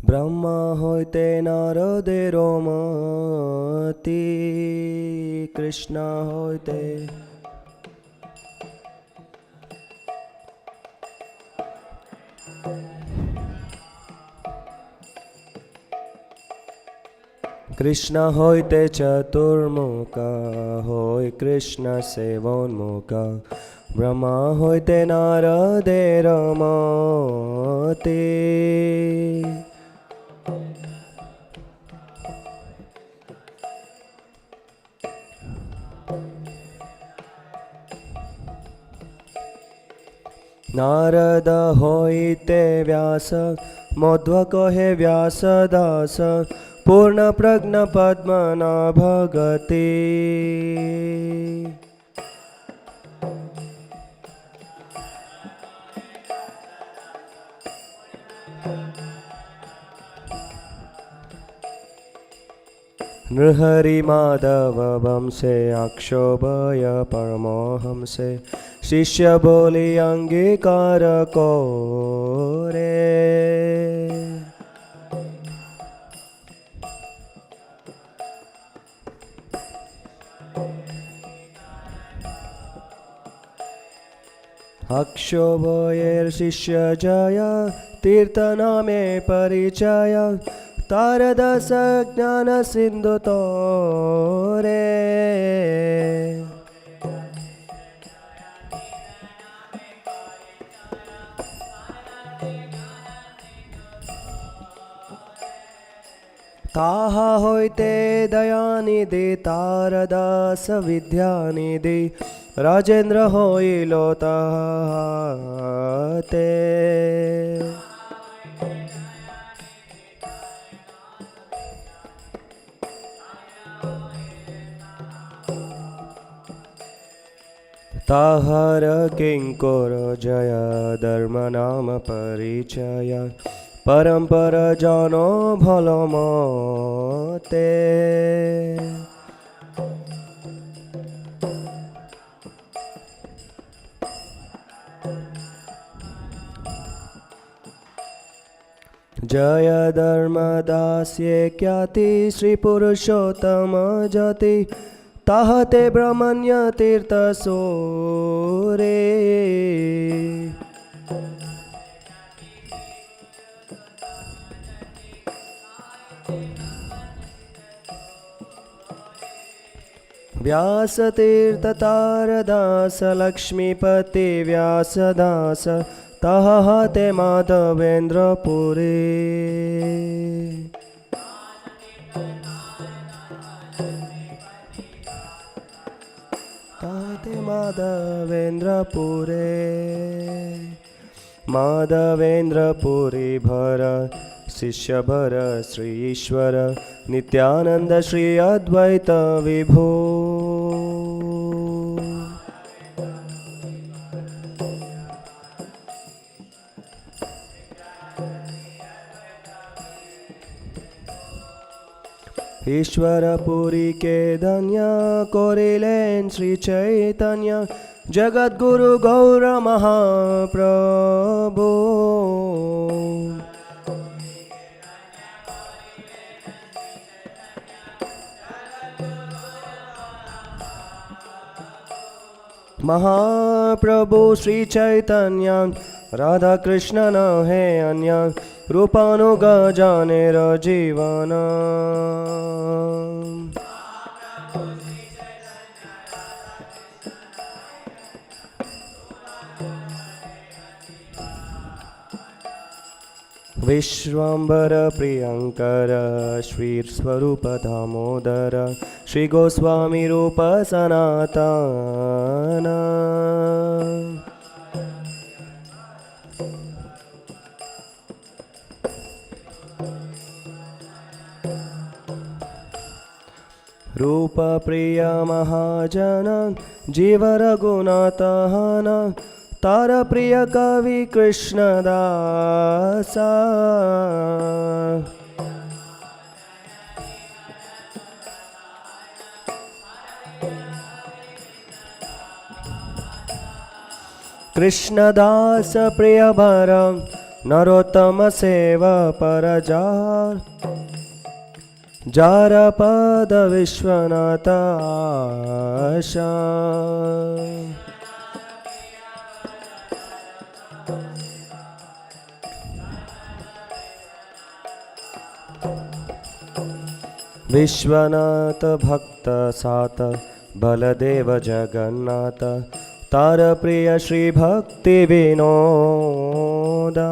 ब्रह्मा होते नारदेरो मति कृष्ण होते कृष्ण होते चतुर्मुखा होय कृष्ण सेवोन्मुखा ब्रह्मा होते नारदेर मति नारद होइते व्यास मध्व कहे व्यासदास पूर्ण प्रज्ञ पद्मनाभ गति नृहरि माधव वंशे अक्षोभय परमोहंसे शिष्य बोली अंगीकार को रे अक्षोभयर शिष्य जय तीर्थ नामे परिचय तारदस ज्ञान सिंधु तोरे ताहा होइते दयानिधि तारदास विद्यानिधि राजेंद्र होइलो ताते ताहर किंकोर जय धर्म नाम परिचय परंपर जानो भलो मते जय धर्मदास्ये ख्याति श्री पुरुषोत्तम जति ताहते ब्रह्मण्य तीर्थ सोरे व्यास तीर्थ तारदास लक्ष्मीपति व्यासदास ताहते माधवेंद्र पुरी ताहते माधवेंद्र पुरे माधवेंद्र पुरी भर शिष्य भर श्री ईश्वर नित्यानंद श्री अद्वैत विभो ईश्वर पुरी के धन्य कोरिलेन श्री चैतन्य जगत गुरु गौर महाप्रभु महाप्रभु श्री चैतन्य राधा कृष्ण न है अन्य रूपानुग जानेर जीवन विश्वांबर प्रियंकर श्री स्वरूप दामोदर श्री गोस्वामी रूप सनातन रूप प्रिय महाजन जीव रघुनाथन तार प्रिय कवि कृष्णदासा कृष्णदास प्रिय भर नरोत्तम सेवा परजार जारपद विश्वनाथ आशा विश्वनाथ भक्त सात बलदेव जगन्नाथ तार प्रिय श्री भक्ति विनोदा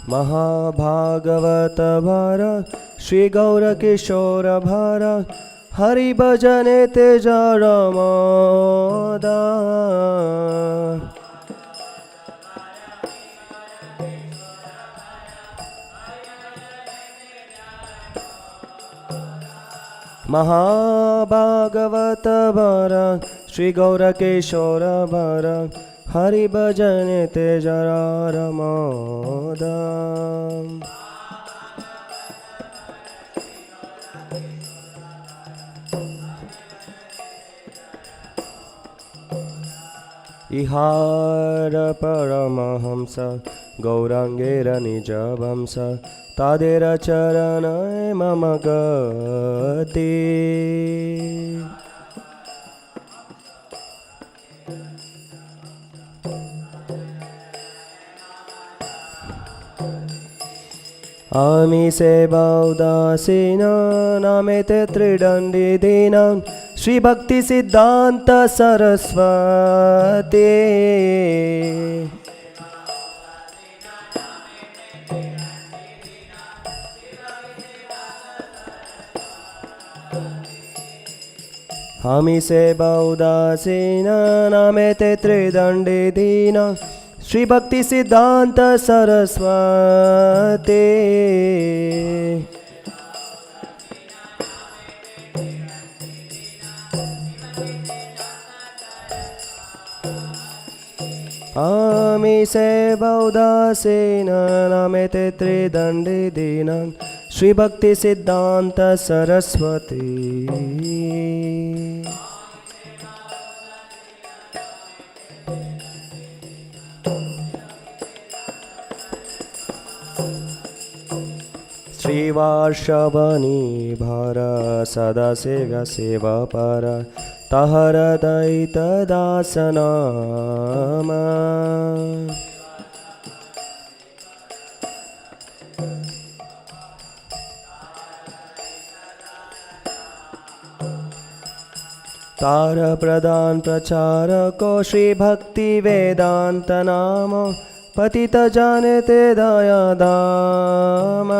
महाभागवत भर श्री गौर किशोर भर हरि भजने तेज रमोदा महाभागवत भर श्री गौर किशोर भर हरि भजने तेज रमोदा इहार परमहंस गौरांगेर निज वंश तादेर चरण मम गति आमी सेवा उदासीन नामेते त्रिदंडी दीना श्री भक्ति सिद्धांत सरस्वती हामी सेवा उदासीन नामेते त्रिदंडी दीना श्री भक्ति सिद्धांत सरस्वती आमी सेवा उदासीन नामेते त्रिदंडी दीना श्री भक्ति सिद्धांत सरस्वती श्रीवार्षवनी भर सदा सेव्य सेवा पर तहर दैत दासनाम तार प्रदान प्रचार को श्री भक्ति वेदांत नाम पतित जाने ते दया धाम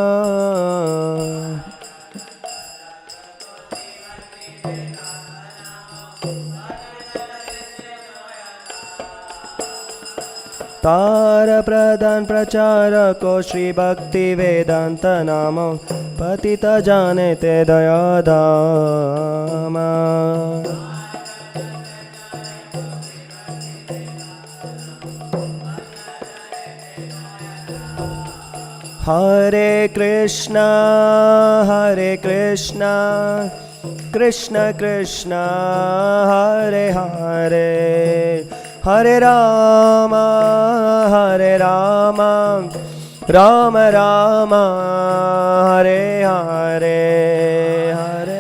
तार प्रदान प्रचार को श्री भक्ति वेदांत नाम पतित जाने ते दया धाम हरे कृष्णा कृष्ण कृष्ण हरे हरे हरे राम राम राम हरे हरे हरे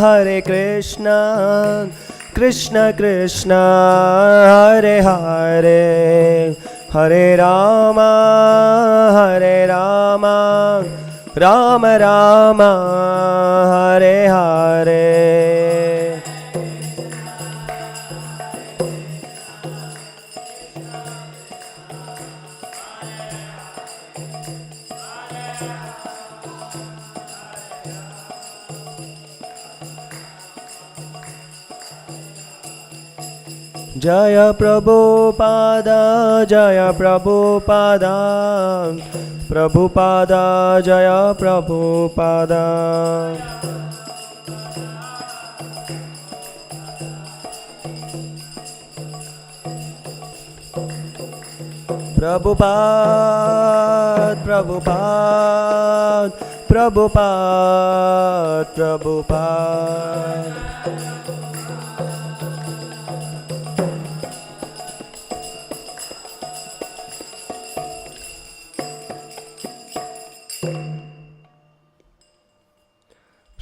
हरे कृष्णा कृष्ण कृष्ण हरे हरे हरे राम राम राम हरे हरे जय Prabhupada Prabhupada Jaya Prabhupada. Prabhupada, Prabhupada, Prabhupada, Prabhupada.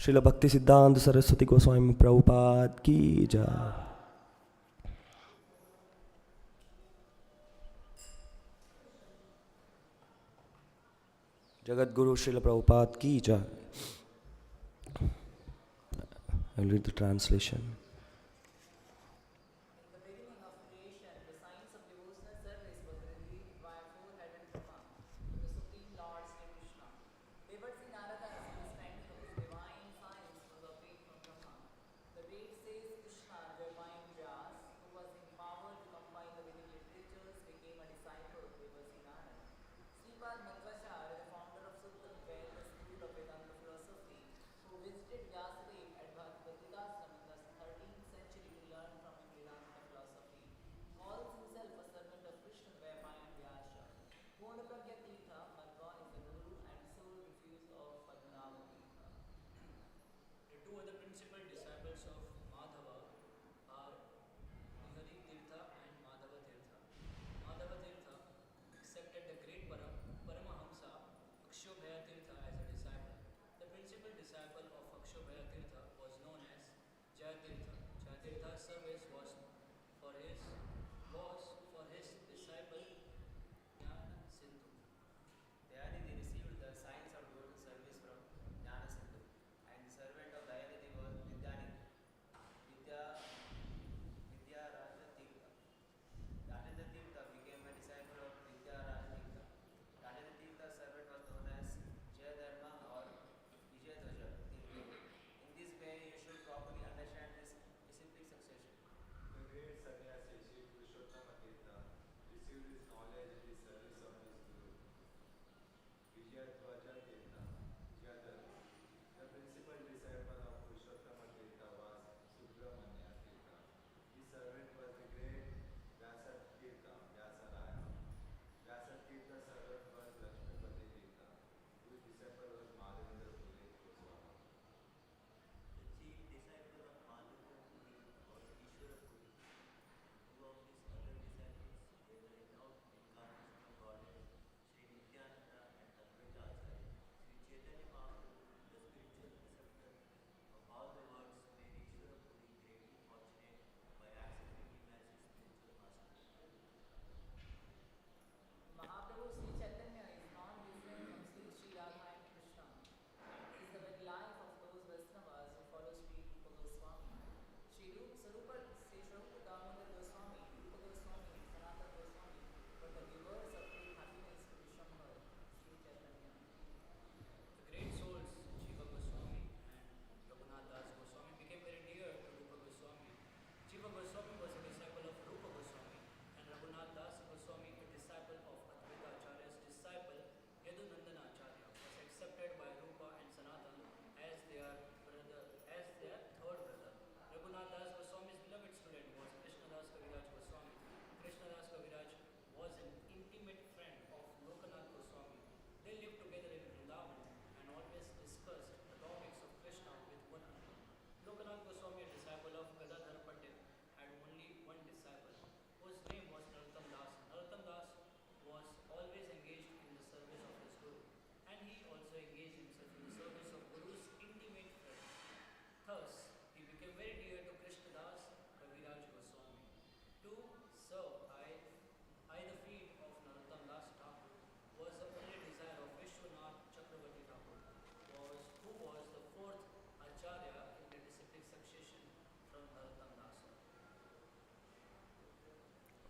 Srila Bhakti Siddhanta Saraswati Goswami Prabhupada ki jai. Jagat Guru Srila Prabhupada ki jai. I'll read the translation.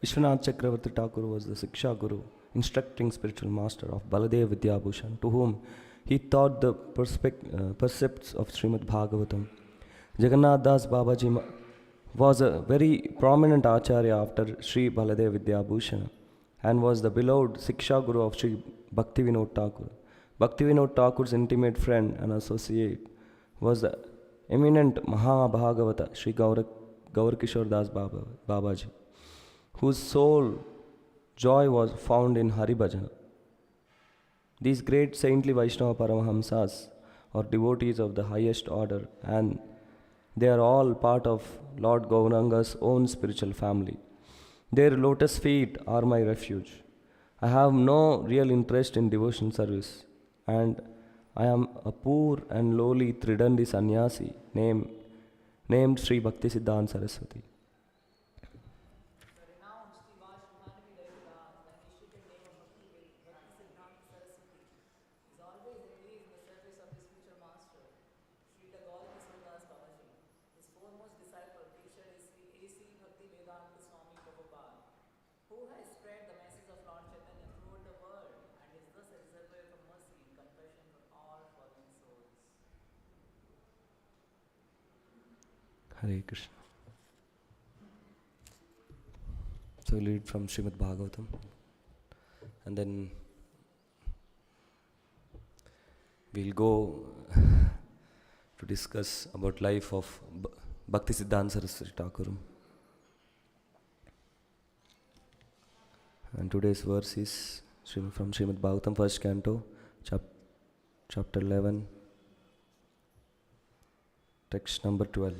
Vishwanath Chakravarti Thakur was the Siksha Guru, instructing spiritual master of Baladev Vidyabhushan, to whom he taught the precepts of Śrīmad-Bhāgavatam. Jagannath Das Babaji was a very prominent acharya after Sri Baladev Vidyabhushan and was the beloved Siksha Guru of Sri Bhakti Vinod Thakur. Bhakti Vinod Thakur's intimate friend and associate was the eminent Mahabhagavata Sri Gaur Das Babaji, whose sole joy was found in Hari Bhajana. These great saintly Vaishnava Paramahamsas are devotees of the highest order, and they are all part of Lord Gauranga's own spiritual family. Their lotus feet are my refuge. I have no real interest in devotional service, and I am a poor and lowly Tridandi sannyasi named Sri Bhakti Siddhanta Saraswati. Hare Krishna. So we'll read from Śrīmad-Bhāgavatam, and then we'll go to discuss about life of Bhakti Siddhanta Saraswati Thakur. And today's verse is from Śrīmad-Bhāgavatam, first canto, chapter 11, text number 12.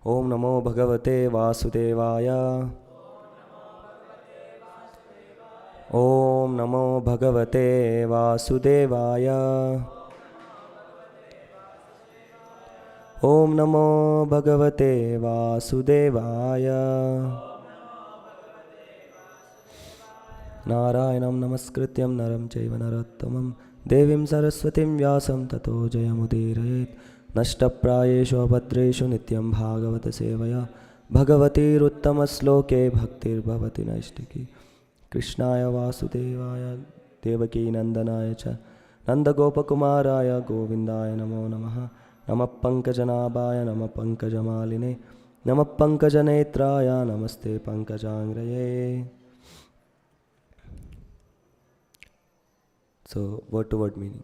Om Namo Bhagavate Vasudevaya. Om Namo Bhagavate Vasudevaya. Om Namo Bhagavate Vasudevaya. Narayanam Namaskrityam Naram Chaiva Narottamam Devim Saraswatim Vyasam Tato Jayamudirayet Nashtaprayeshu Abhadreshu Nityam Bhagavata Sevaya Bhagavati Ruttama Sloke Bhaktir Bhavati Naishtiki Krishnaya Vasudevaya Devaki Nandanaya Cha Nanda Gopakumaraya Govindaya Namo Namaha Namah Pankajanabhaya Namah Pankajamaline Namah Pankajanetraya Namaste Pankajangraye. So, word to word meaning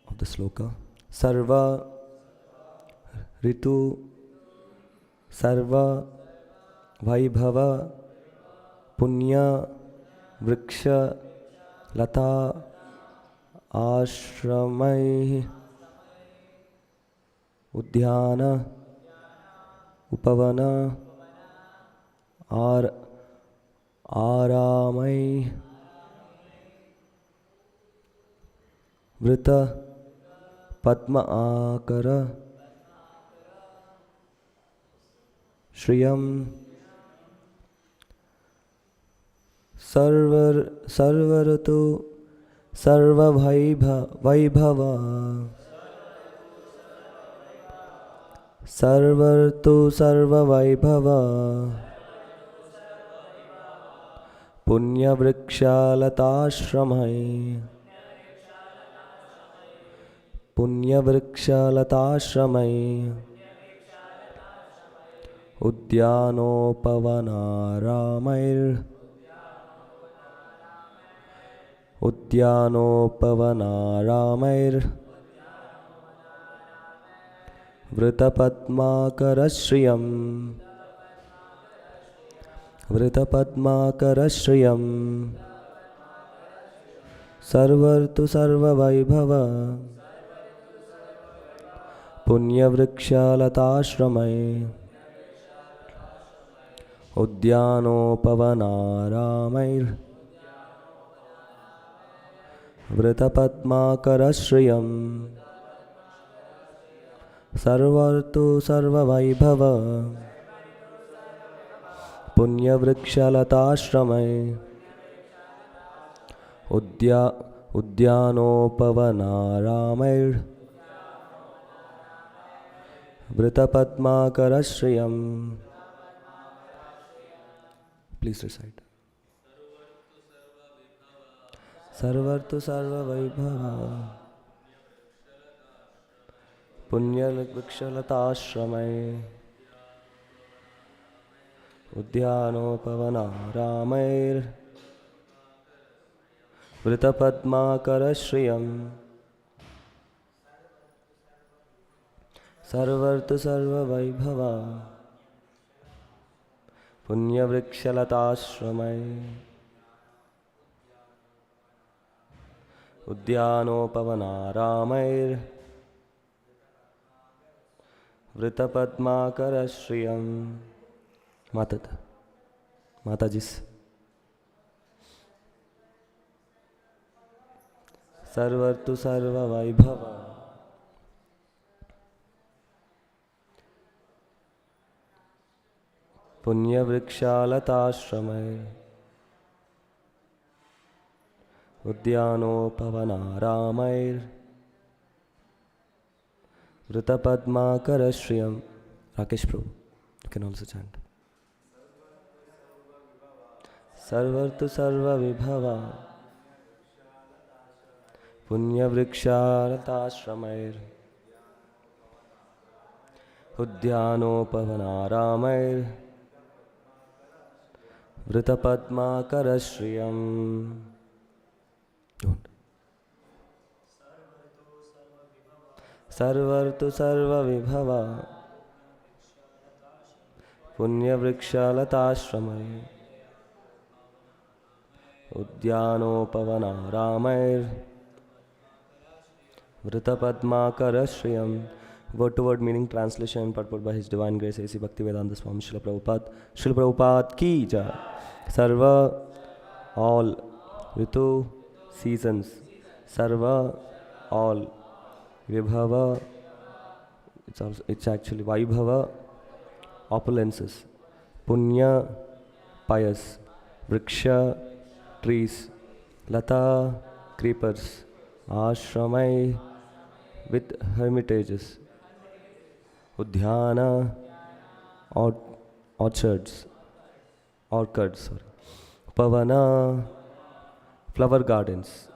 of the sloka. Sarva Ritu Sarva Vaibhava Punya Vriksha Lata Ashramai Udhyana Upavana Aramai Vrita Padma Akara Shriyam Sarvaratu Sarva Vaibhava Sarvartu Sarva Vaibhava Punya Vrikshalatashramai Punya Vrikshalatashramai Udyanopavana Ramair Vritapadmakarashriyam Vritapadmakarashriyam Sarvartu Sarva Vaibhava Punya Vrikshalatashramai Udyanopavana Ramair Vritapadmakarashriyam Sarvartu Sarva Vaibhava Punya Vrikshalatashramai Udyanopavana Ramair Vritapadmakarashriyam. Please recite. Sarvartu Sarva Vaibhava Punyavrikshalatashramay Udyanopavanaramair Vritapadmakarashriyam Sarvartu sarva vaibhava Punyavrikshalatashramay Udyanopavanaramair Vritapadmakarashriyam. Matajis. Sarvartu sarva vaibhava Punyavrikshalatashramay Udyanopavanaramair Vritapadmakarashriyam. Rakesh Prabhu, you can also chant. Sarvartu sarva vibhava Punyavrikshalatashramay Udyanopavanaramair Vritapadmakarashriyam. Sarvartu sarva vibhava Punyavrikshalatashramay Udyanopavanaramair Vritapadmakarashriyam. Word to word meaning, translation and purport by His Divine Grace A.C. Bhaktivedanta Swami Srila Prabhupada. Srila Prabhupada ki jai. Sarva, all. Ritu, seasons. Sarva, all. Vibhava, it's actually Vaibhava, opulences. Punya, pious. Vriksha, trees. Lata, creepers. Ashramai, with hermitages. Udhyana, orchards. Pavana, flower gardens.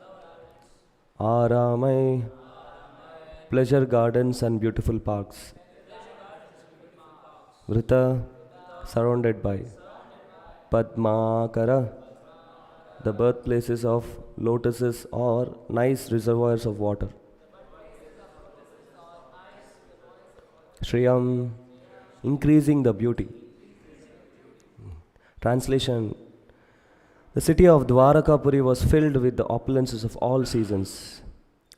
Aramai, pleasure gardens and beautiful parks. Vrita, surrounded by. Padmakara, the birthplaces of lotuses or nice reservoirs of water. Shriyam, increasing the beauty. Translation: the city of Dwarakapuri was filled with the opulences of all seasons.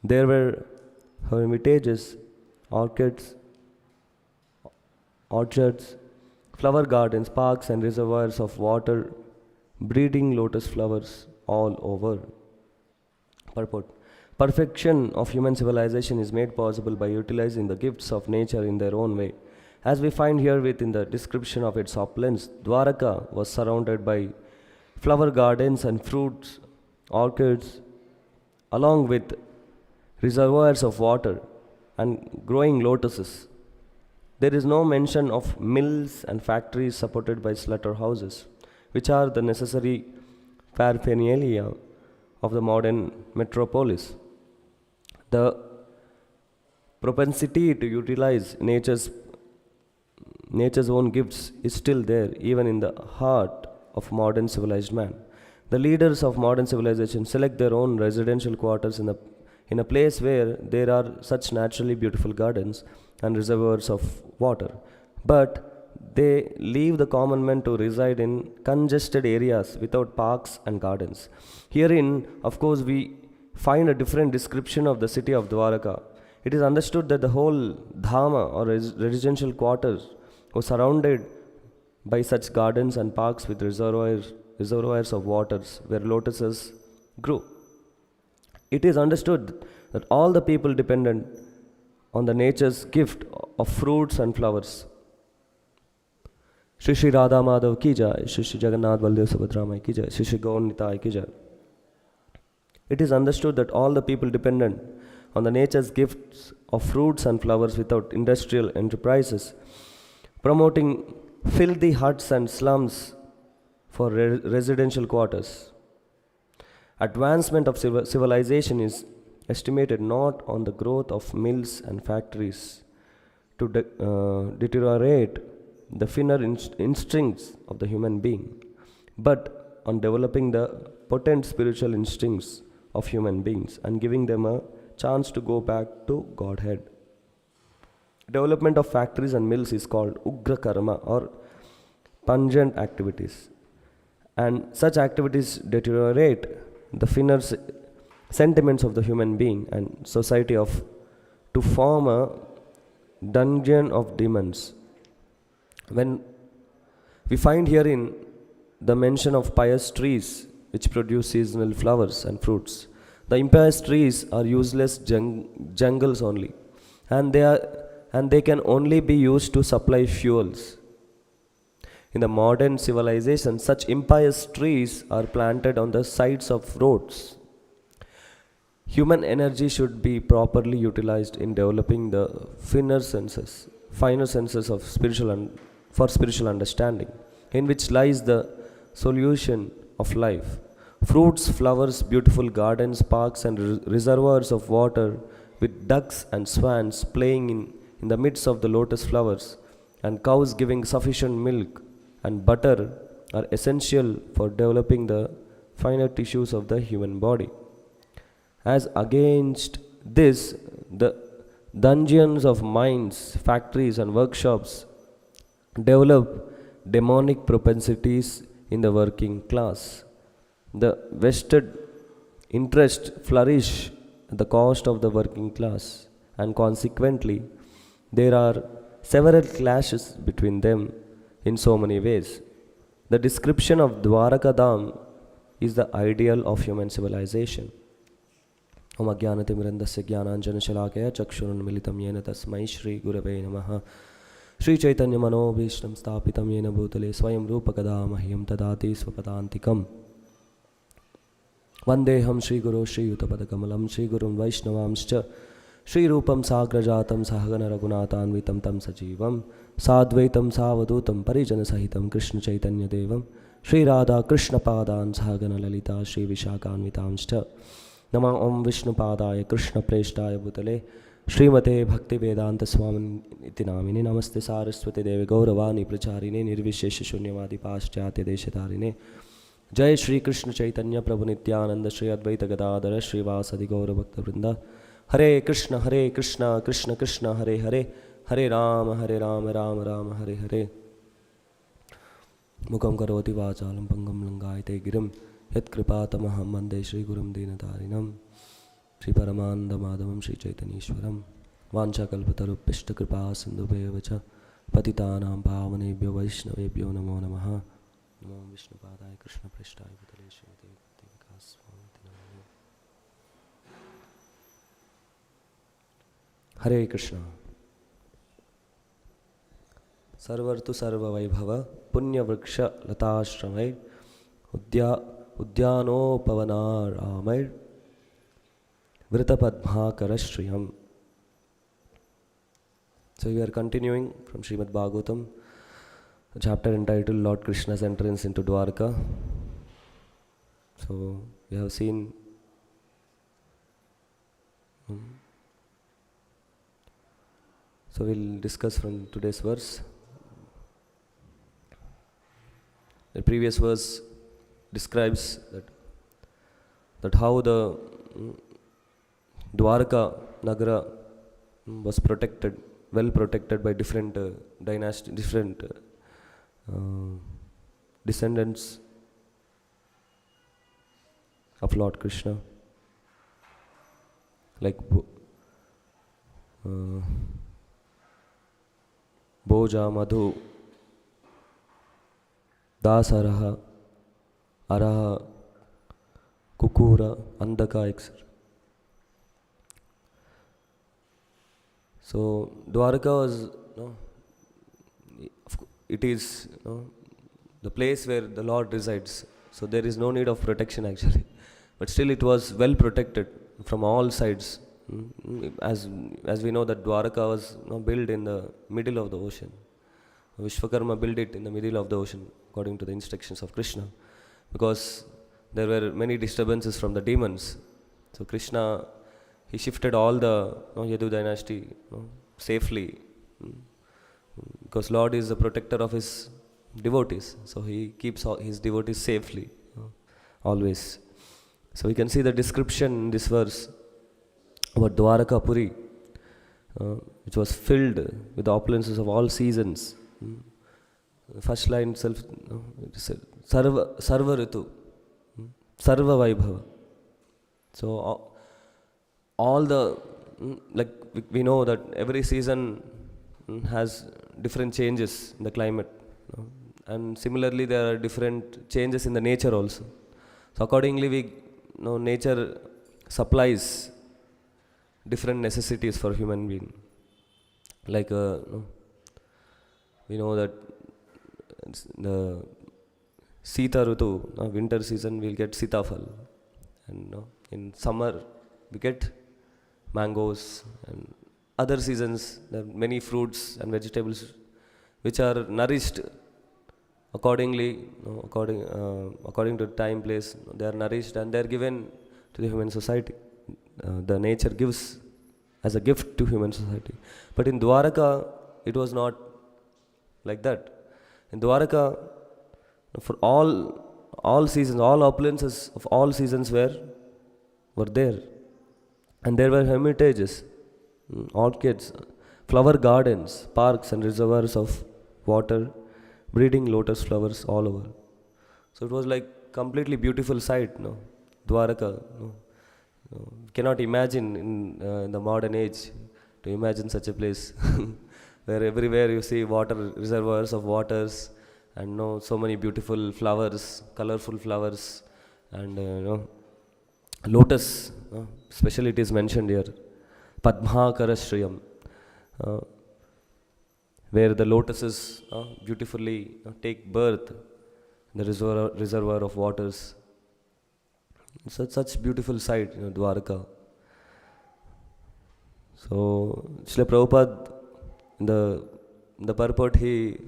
There were hermitages, orchids, orchards, flower gardens, parks and reservoirs of water, breeding lotus flowers all over. Purport: perfection of human civilization is made possible by utilizing the gifts of nature in their own way. As we find here within the description of its opulence, Dwaraka was surrounded by flower gardens and fruits, orchids, along with reservoirs of water and growing lotuses. There is no mention of mills and factories supported by slaughterhouses, which are the necessary paraphernalia of the modern metropolis. The propensity to utilize nature's own gifts is still there, even in the heart of modern civilized man. The leaders of modern civilization select their own residential quarters in a place where there are such naturally beautiful gardens and reservoirs of water. But they leave the common man to reside in congested areas without parks and gardens. Herein, of course, we find a different description of the city of Dwaraka. It is understood that the whole dhama or residential quarters was surrounded by such gardens and parks with reservoirs of waters where lotuses grew. It is understood that all the people dependent on the nature's gift of fruits and flowers. Shri Shri Radha Madhav ki jai, Shri Shri Jagannath Baldev Subhadramai ki jai, Shri Shri Gaur Nitai ki jai. It is understood that all the people dependent on the nature's gifts of fruits and flowers without industrial enterprises, promoting filthy huts and slums for residential quarters. Advancement of civilization is estimated not on the growth of mills and factories to deteriorate the finer instincts of the human being, but on developing the potent spiritual instincts of human beings and giving them a chance to go back to Godhead. Development of factories and mills is called Ugra Karma or pungent activities, and such activities deteriorate the finer sentiments of the human being and society of to form a dungeon of demons. When we find herein the mention of pious trees which produce seasonal flowers and fruits, the impious trees are useless jungles only, and they can only be used to supply fuels. In the modern civilization, such impious trees are planted on the sides of roads. Human energy should be properly utilized in developing the finer senses of for spiritual understanding, in which lies the solution of life. Fruits, flowers, beautiful gardens, parks, and reservoirs of water with ducks and swans playing in the midst of the lotus flowers, and cows giving sufficient milk and butter are essential for developing the finer tissues of the human body. As against this, the dungeons of mines, factories, and workshops develop demonic propensities in the working class. The vested interests flourish at the cost of the working class, and consequently, there are several clashes between them in so many ways. The description of Dwarakadam is the ideal of human civilization. Om Ajnanatimrandasya Jnananjanashalakaya Chakshurunmilitam Yena Tasmai Shri Gurave Namaha Shri Chaitanya Manobhishtam Stapitam Yena Bhutale Swayam Rupakada Mahyam Tadati Swapadantikam Vandeham Shri Guru Shri Yutapadakamalam Shri Gurun Vaishnavamscha Shri Rupam Sagrajatam Sahagana Raghunathanvitam Tam Sajivam Sadvaitam Savadutam Parijana Sahitam Krishna Chaitanya Devam Shri Radha Krishna Padan Sahagana Lalita Shri Vishakanvitamscha Nama Om Vishnu Padaya Krishna Preshtaya Bhutale Srimate Bhakti Vedanta Swamin Itinamini Namaste Saraswati Devi Gauravani Pracharine Nirvishesha Shunyavadi Paschatya Deshatarine Jai Shri Krishna Chaitanya Prabhu Nityananda Shri Advaita Gadadara Shri Vasadi Gaura Bhakta Vrinda Hare Krishna Krishna Krishna Hare Hare Hare Rama Rama Rama Hare Hare Mukam Karoti Vachalam Pangam Langayate Girim Yat Kripatamaham Mande Shri Gurum Dinatarinam Shri Paramanda Madhavam Shri Chaitanishwaram Vancha Kalpatarupishta Kripa Sindhubevacha Patitanam Pavanebhyo Vaishnavebhyo Namo Namaha Namo Vishnu Padaya Krishna Preshtaya Bhutale Srimate Bhakti Hare Krishna Sarvartu Sarva Vaibhava Punya Vriksha Latashramay Udyano Pavanar Amay Vritapadma Karashriyam. So we are continuing from Śrīmad-Bhāgavatam, a chapter entitled Lord Krishna's Entrance into Dwarka. So we have seen so we'll discuss from today's verse. The previous verse describes that how the Dwarka Nagara was protected, well protected by different dynasties, different descendants of Lord Krishna, like Bhoja, Madhu, Dasaraha, Araha, Kukura, Andaka, etc. So Dwarka was, it is the place where the Lord resides. So there is no need of protection actually, but still it was well protected from all sides. As we know that Dwarka was built in the middle of the ocean. Vishwakarma built it in the middle of the ocean according to the instructions of Krishna, because there were many disturbances from the demons. So Krishna he shifted all the Yadu dynasty safely, because Lord is the protector of his devotees, so he keeps his devotees safely, always. So we can see the description in this verse about Dwaraka Puri, which was filled with the opulences of all seasons. The first line itself, it said, Sarva Ritu, Sarva Vaibhava. So all the, like we know that every season has different changes in the climate, and similarly there are different changes in the nature also. So accordingly we know nature supplies different necessities for human being. Like we know that the Sita Ritu, winter season, we'll get Sitafal, and in summer we get mangoes, and other seasons there are many fruits and vegetables which are nourished accordingly, according to time, place. They are nourished and they are given to the human society. The nature gives as a gift to human society. But in Dwaraka, it was not like that. In Dwaraka, for all seasons, all opulences of all seasons were there. And there were hermitages, orchids, flower gardens, parks and reservoirs of water, breeding lotus flowers all over. So it was like completely beautiful sight, Dwaraka. Cannot imagine in the modern age to imagine such a place where everywhere you see water, reservoirs of waters, and so many beautiful flowers, colorful flowers, and lotus, especially it is mentioned here, Padma Karashriyam, where the lotuses beautifully take birth in the reservoir of waters. Such beautiful sight, Dwaraka. So Srila Prabhupada, in the purport, he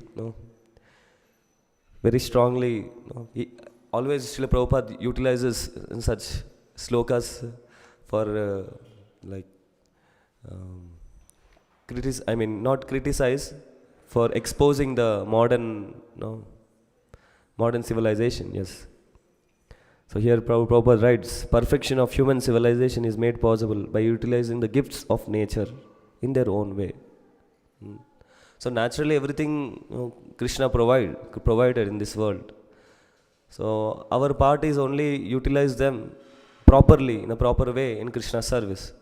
very strongly, he always Srila Prabhupada utilizes in such slokas for not criticize, for exposing the modern civilization. Yes. So here Prabhupada writes, perfection of human civilization is made possible by utilizing the gifts of nature in their own way. So naturally everything Krishna provided in this world. So our part is only utilize them properly, in a proper way, in Krishna's service.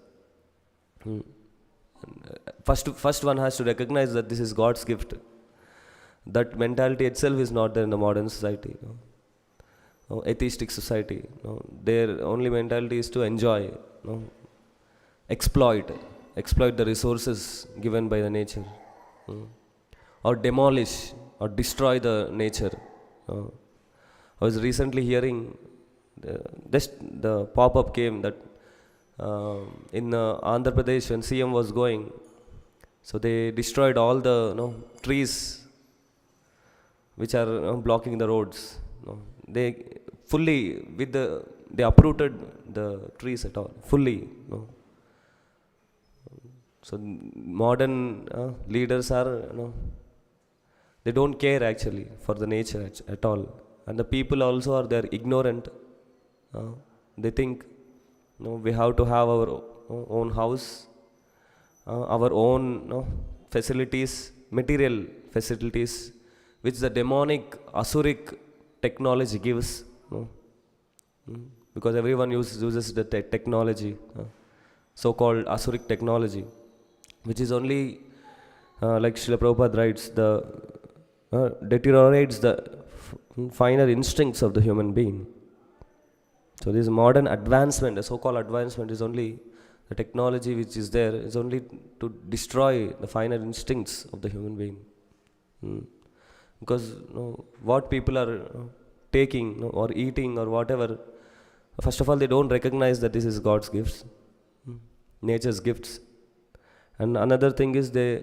First one has to recognize that this is God's gift. That mentality itself is not there in the modern society. Atheistic society. Their only mentality is to enjoy, exploit the resources given by the nature, or demolish or destroy the nature. I was recently hearing, just the pop-up came that in Andhra Pradesh, when CM was going, so they destroyed all the trees which are blocking the roads. They uprooted the trees at all, fully. So modern leaders are, they don't care actually for the nature at all. And the people also are there ignorant. They think, we have to have our own house, our own facilities, material facilities, which the demonic, asuric technology gives, because everyone uses the technology, so-called asuric technology, which is only, like Srila Prabhupada writes, deteriorates the finer instincts of the human being. So this modern advancement, the so-called advancement, is only the technology which is there, is only to destroy the finer instincts of the human being. Because what people are taking or eating or whatever, first of all, they don't recognize that this is God's gifts, nature's gifts. And another thing is they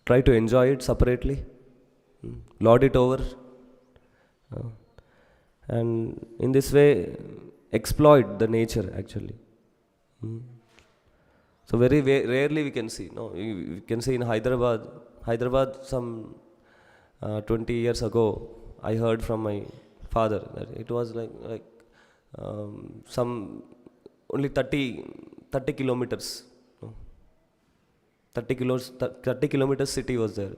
try to enjoy it separately, lord it over, and in this way exploit the nature actually. So very rarely we can see. No, we can see in Hyderabad. Hyderabad some 20 years ago, I heard from my father that it was like some only 30 kilometers. No, 30 kilometers city was there.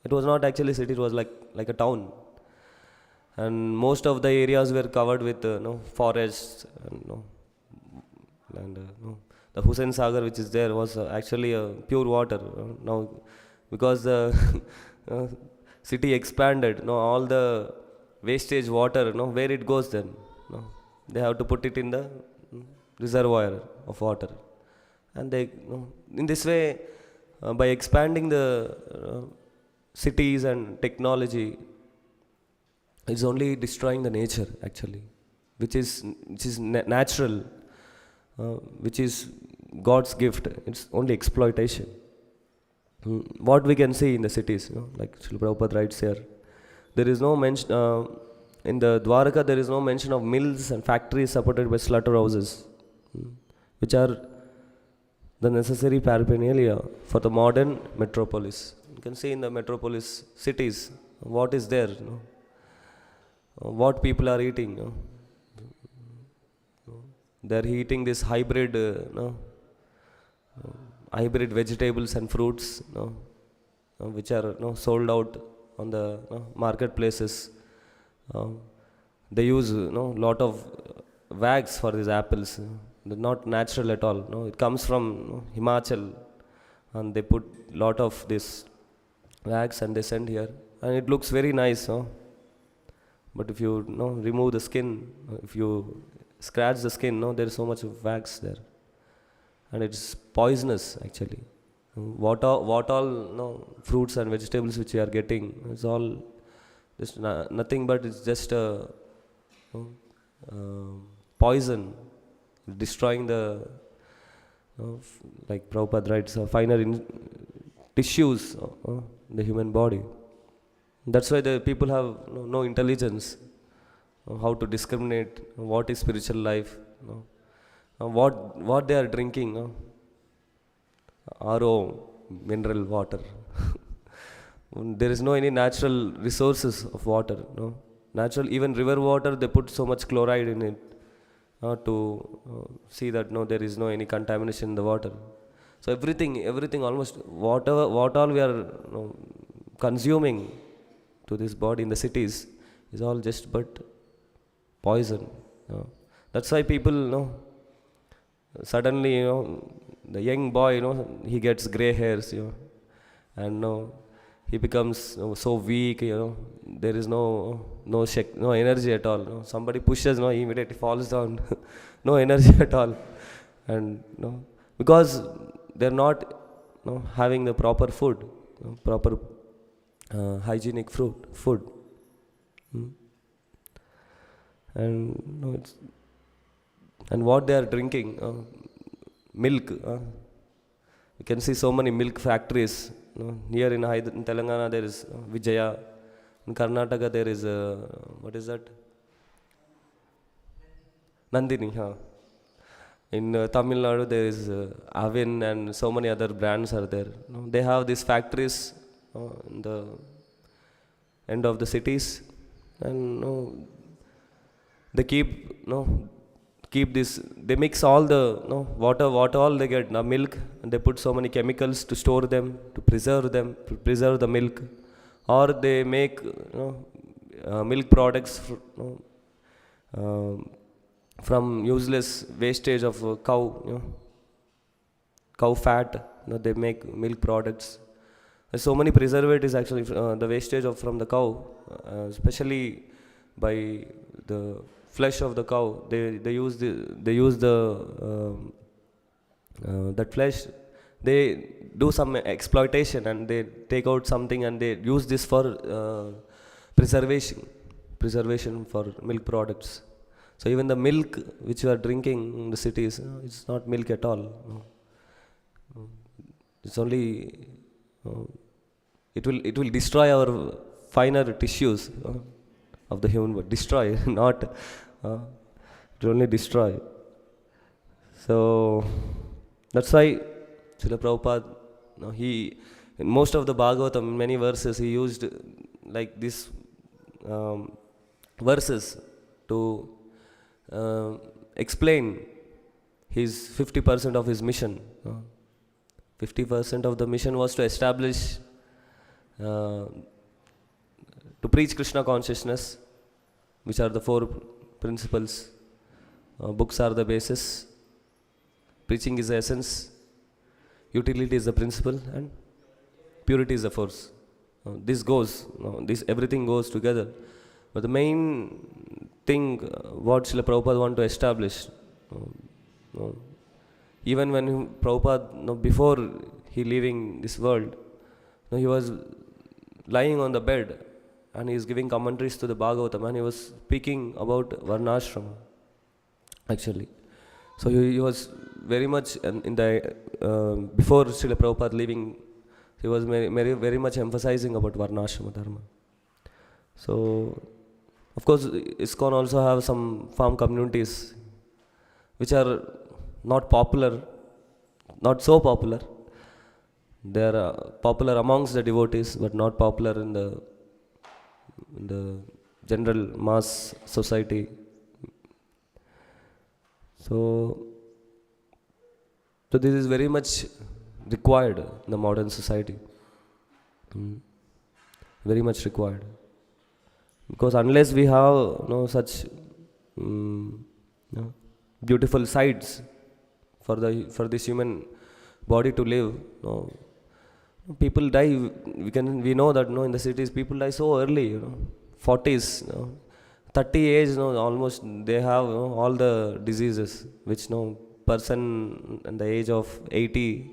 It was not actually city. It was like a town. And most of the areas were covered with forests and the Hussain Sagar which is there was actually pure water. Now because the city expanded, all the wastage water, where it goes then? They have to put it in the reservoir of water, and they in this way by expanding the cities and technology, it's only destroying the nature actually, which is natural, which is God's gift. It's only exploitation. What we can see in the cities, like Srila Prabhupada writes here, there is no mention in the Dwaraka. There is no mention of mills and factories supported by slaughterhouses, which are the necessary paraphernalia for the modern metropolis. You can see in the metropolis cities what is there. What people are eating. They are eating this hybrid, hybrid vegetables and fruits, which are sold out on the marketplaces. They use lot of wax for these apples. They're not natural at all. It comes from Himachal, and they put lot of this wax and they send here, and it looks very nice. But if you remove the skin, if you scratch the skin, there is so much of wax there, and it's poisonous actually. What all fruits and vegetables which you are getting, it's all just nothing but it's just poison, destroying the like Prabhupada writes, finer tissues in the human body. That's why the people have no intelligence how to discriminate what is spiritual life, what they are drinking, RO mineral water. There is no any natural resources of water. Natural, even river water, they put so much chloride in it to see that there is no any contamination in the water. So everything almost what all we are consuming to this body in the cities is all just but poison. That's why people suddenly the young boy he gets gray hairs, and he becomes so weak, there is no energy at all. Somebody pushes, he immediately falls down. No energy at all. And because they're not having the proper food, proper hygienic food. And what they are drinking, milk. You can see so many milk factories. Here in Telangana there is Vijaya. In Karnataka there is what is that? Nandini. In Tamil Nadu there is Avin, and so many other brands are there. They have these factories in the end of the cities, and they keep this. They mix all the water all they get, milk, and they put so many chemicals to store them, to preserve the milk, or they make milk products from useless wastage of cow, cow fat. They make milk products. There's so many preservatives actually. The wastage from the cow, especially by the flesh of the cow, they use that flesh. They do some exploitation and they take out something and they use this for preservation for milk products. So even the milk which you are drinking in the cities, it's not milk at all. It's only it will destroy our finer tissues of the human body. Destroy, not it will only destroy. So that's why Srila Prabhupada, he in most of the Bhagavatam, in many verses, he used like these verses to explain his 50% of his mission. 50% of the mission was to establish, to preach Krishna consciousness, which are the four principles. Books are the basis, preaching is the essence, utility is the principle, and purity is the force. This goes, everything goes together. But the main thing, what Srila Prabhupada want to establish, even when Prabhupada, before he leaving this world, he was lying on the bed and he is giving commentaries to the Bhagavatam, and he was speaking about Varnashrama, actually. So he was very much in the, before Srila Prabhupada leaving, he was very much emphasizing about Varnashrama Dharma. So, of course, ISKCON also have some farm communities which are not popular, not so popular. They are popular amongst the devotees, but not popular in the general mass society. So this is very much required in the modern society. Very much required. Because unless we have such beautiful sights for this human body to live, people die. We know that in the cities people die so early, 40s, 30 age, almost they have all the diseases which person at the age of 80,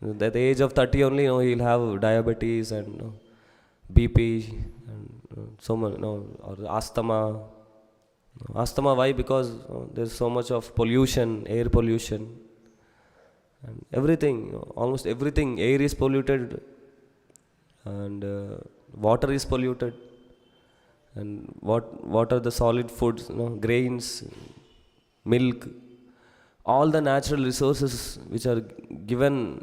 at the age of 30 only, he'll have diabetes and BP and so much, or asthma. Asthma, why? Because there's so much of pollution, air pollution, and everything, almost everything. Air is polluted, and water is polluted, and what are the solid foods? Grains, milk, all the natural resources which are given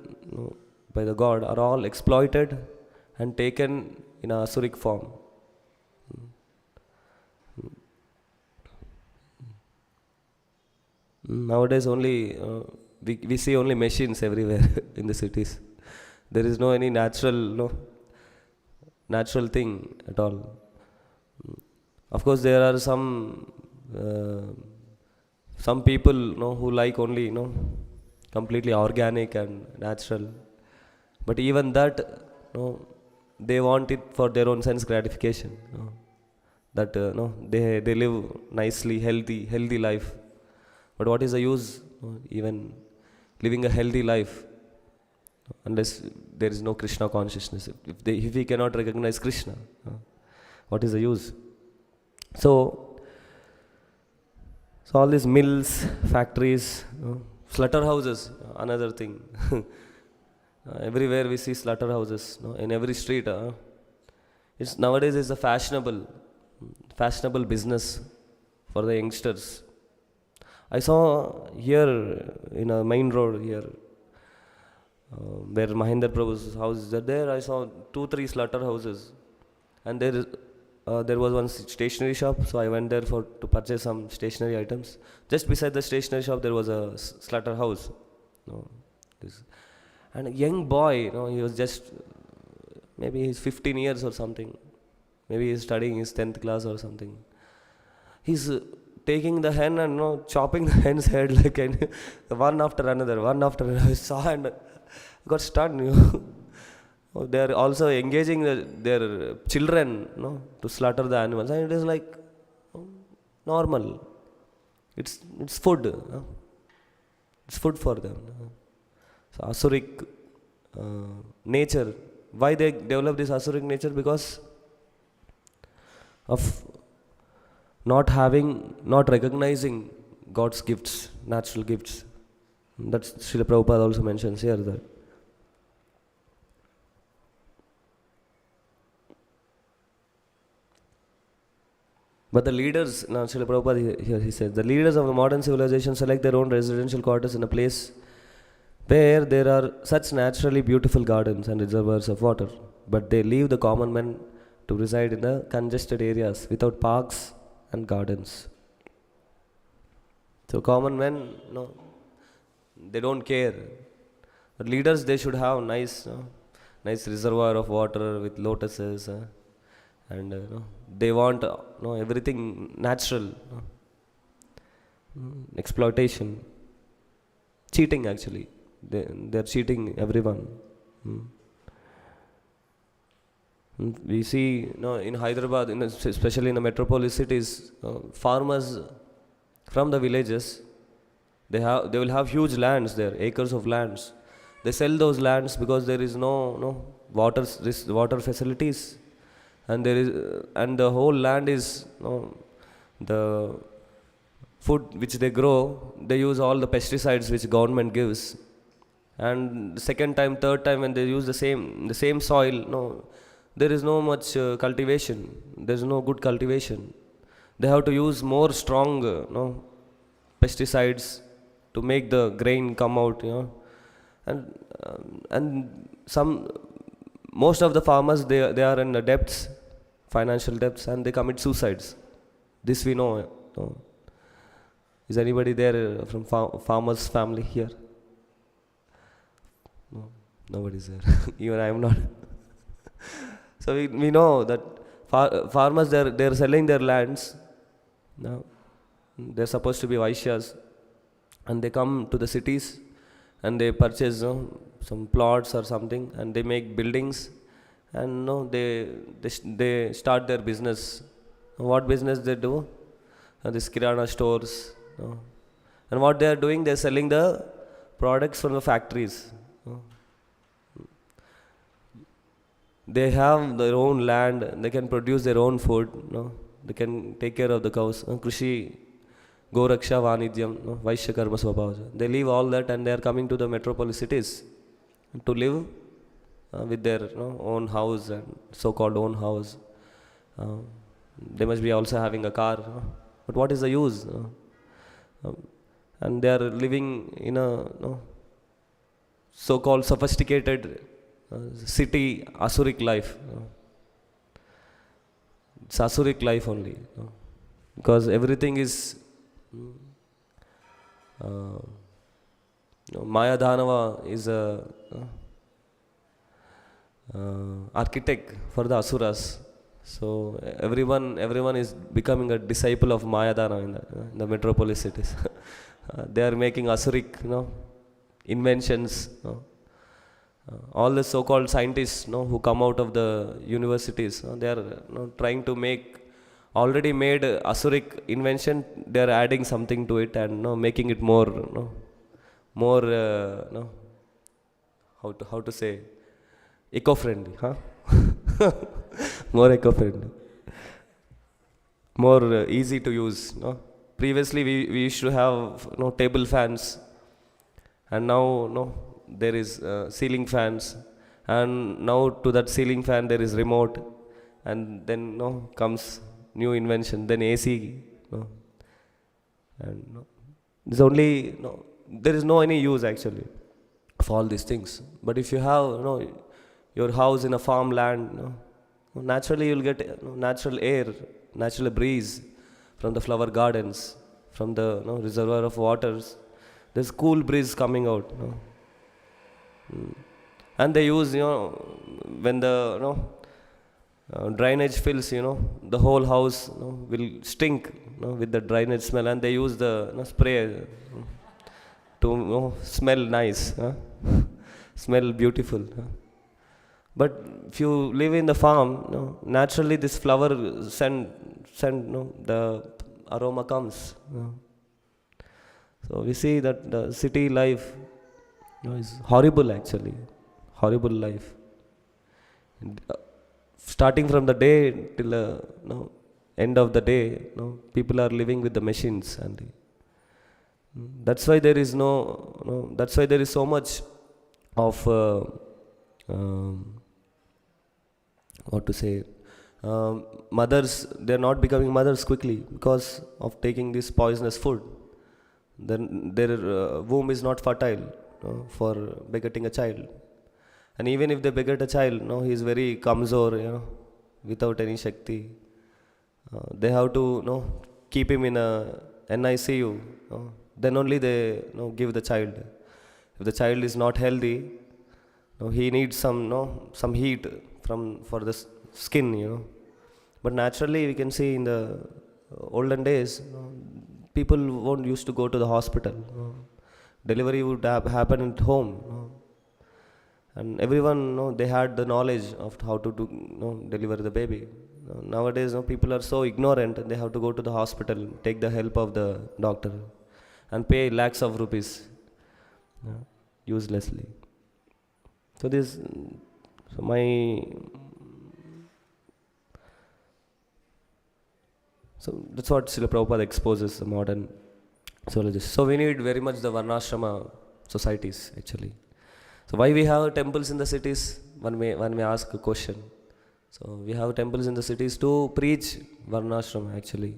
by the God are all exploited and taken in a asuric form. Nowadays only we see only machines everywhere in the cities. There is no any natural thing at all. Of course, there are some people who like only completely organic and natural. But even that, they want it for their own sense gratification. That they live nicely, healthy life. But what is the use even living a healthy life unless there is no Krishna consciousness? If we cannot recognize Krishna, what is the use? So all these mills, factories, slaughterhouses, another thing. Everywhere we see slaughterhouses, in every street. Nowadays it's a fashionable business for the youngsters. I saw here in a main road here, where Mahendra Prabhu's house is there, I saw 2-3 slaughterhouses, and there was one stationery shop, so I went there to purchase some stationery items. Just beside the stationery shop there was a slaughterhouse. And a young boy, he was just, maybe he's 15 years or something. Maybe he's studying his 10th class or something. He's taking the hen and chopping the hen's head like one after another. I saw and got stunned. They are also engaging their children to slaughter the animals, and it is like normal. It's food. It's food for them. So asuric nature. Why they develop this asuric nature? Because of not recognizing God's gifts, natural gifts. That's Srila Prabhupada also mentions here that. But the leaders, now Srila Prabhupada here he says, the leaders of the modern civilization select their own residential quarters in a place where there are such naturally beautiful gardens and reservoirs of water. But they leave the common men to reside in the congested areas without parks and gardens. So common men, they don't care. But leaders, they should have nice reservoir of water with lotuses, and they want everything natural. Exploitation, cheating actually. They are cheating everyone. We see in Hyderabad, especially in the metropolis cities, farmers from the villages, they will have huge lands there, acres of lands. They sell those lands because there is no water facilities, and the whole land is the food which they grow. They use all the pesticides which government gives, and the second time, third time when they use the same soil, there is no much cultivation. There is no good cultivation. They have to use more strong pesticides to make the grain come out, and most of the farmers, they are in the debts, financial debts, and they commit suicides. This we know. Is anybody there from farmers family here? No, nobody is there. Even I am not. So we know that farmers, they are selling their lands. Now they are supposed to be Vaishyas, and they come to the cities and they purchase some plots or something, and they make buildings, and they start their business. What business they do? These kirana stores. And what they are doing, they are selling the products from the factories. They have their own land, they can produce their own food, they can take care of the cows. Krishi, Goraksha, Vanidyam, Vaishya Karma Swabhava. They leave all that and they are coming to the metropolis cities to live with their own house and so-called own house. They must be also having a car. But what is the use? And they are living in a so-called sophisticated city asuric life. It's asuric life only, because everything is Maya Dhanava is a architect for the asuras. So everyone is becoming a disciple of Maya Dhanava in the metropolis cities. They are making asuric inventions. All the so-called scientists who come out of the universities, they are trying to make already made asuric invention. They are adding something to it and making it more how to say, eco-friendly, more eco-friendly, more easy to use. Previously we used to have table fans, and now there is ceiling fans, and now to that ceiling fan there is remote, and then comes new invention, then AC, and there's only there is no any use actually of all these things. But if you have your house in a farmland, naturally you'll get natural air, natural breeze from the flower gardens, from the reservoir of waters. There's cool breeze coming out. And they use, when the drainage fills, the whole house will stink with the drainage smell, and they use the spray to smell nice, smell beautiful. But if you live in the farm, naturally this flower send the aroma comes. So we see that the city life is horrible actually, horrible life. Starting from the day till the end of the day, people are living with the machines, and that's why there is that's why there is so much of what to say, Mothers, they're not becoming mothers quickly because of taking this poisonous food. Then their womb is not fertile for begetting a child. And even if they beget a child, he is very kamzor, without any shakti. They have to keep him in a NICU. Then only they give the child. If the child is not healthy, he needs some heat for the skin. But naturally, we can see in the olden days, people won't used to go to the hospital. Delivery would happen at home. And everyone, they had the knowledge of how to deliver the baby. Nowadays, people are so ignorant, they have to go to the hospital, take the help of the doctor, and pay lakhs of rupees uselessly. So that's what Srila Prabhupada exposes the modern zoologists. So we need very much the Varnashrama societies actually. So why we have temples in the cities? One may ask a question. So we have temples in the cities to preach Varnashrama actually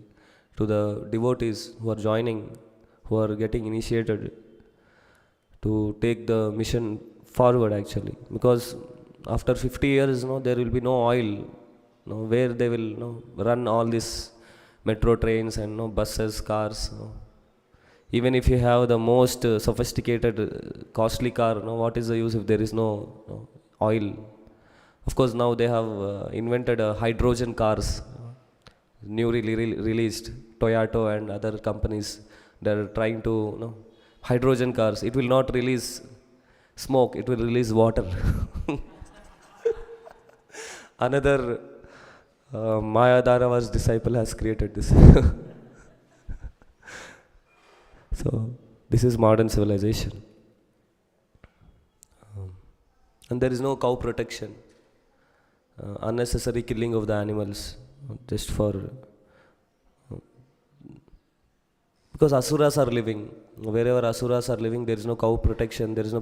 to the devotees who are joining, who are getting initiated to take the mission forward actually. Because after 50 years, there will be no oil, where they will run all these metro trains and buses, cars. Even if you have the most sophisticated, costly car, what is the use if there is no oil? Of course, now they have invented hydrogen cars, newly released, Toyota and other companies. They are trying to, hydrogen cars. It will not release smoke, it will release water. Another Maya Dharava's disciple has created this. So, this is modern civilization. And there is no cow protection. Unnecessary killing of the animals just for because asuras are living. Wherever asuras are living, there is no cow protection, there is no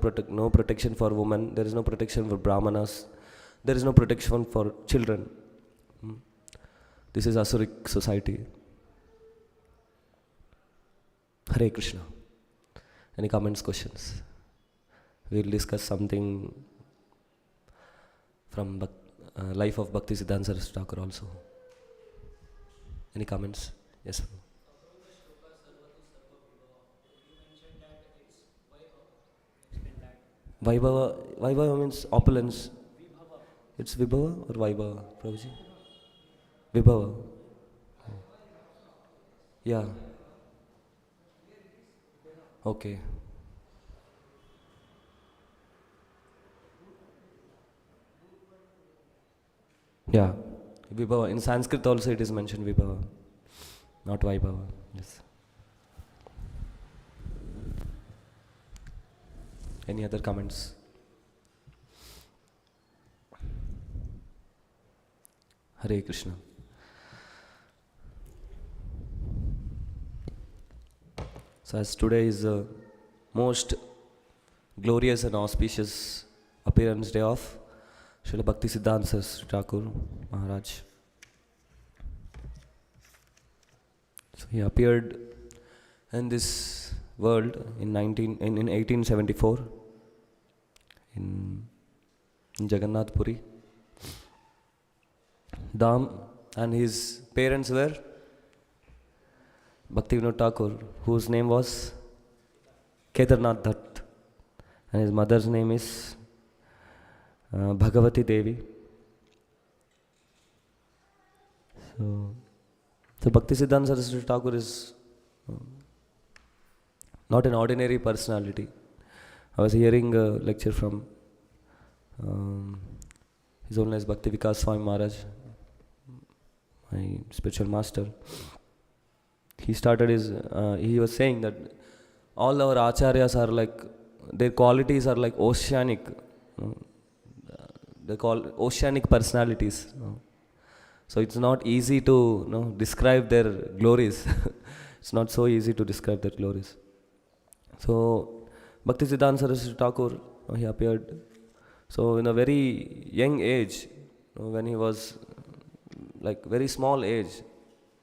protection for women, there is no protection for brahmanas, there is no protection for children. This is Asuric society. Hare Krishna. Any comments, questions? We will discuss something from life of Bhakti Siddhanta Saraswati Thakur also. Any comments? Yes. Vaibhava means opulence. It's Vibhava or Vaibhava, Prabhuji? Vibhava. Yeah. Okay. Yeah. Vibhava. In Sanskrit also it is mentioned Vibhava, not Vaibhava. Yes. Any other comments? Hare Krishna. So as today is the most glorious and auspicious appearance day of Srila Bhakti Siddhanta Saraswati Thakur Maharaj. So he appeared in this world in 1874 in Jagannath Puri Dham, and his parents were Bhaktivinoda Thakur, whose name was Kedarnath Dutt, and his mother's name is Bhagavati Devi. So Bhakti Siddhanta Saraswati Thakur is not an ordinary personality. I was hearing a lecture from His Holiness Bhakti Vikas Swami Maharaj, my spiritual master. He was saying that all our acharyas are like, their qualities are like oceanic. They call oceanic personalities. So it's not easy to describe their glories. It's not so easy to describe their glories. So Bhakti Siddhanta Saraswati Thakur, he appeared. So in a very young age, when he was like very small age,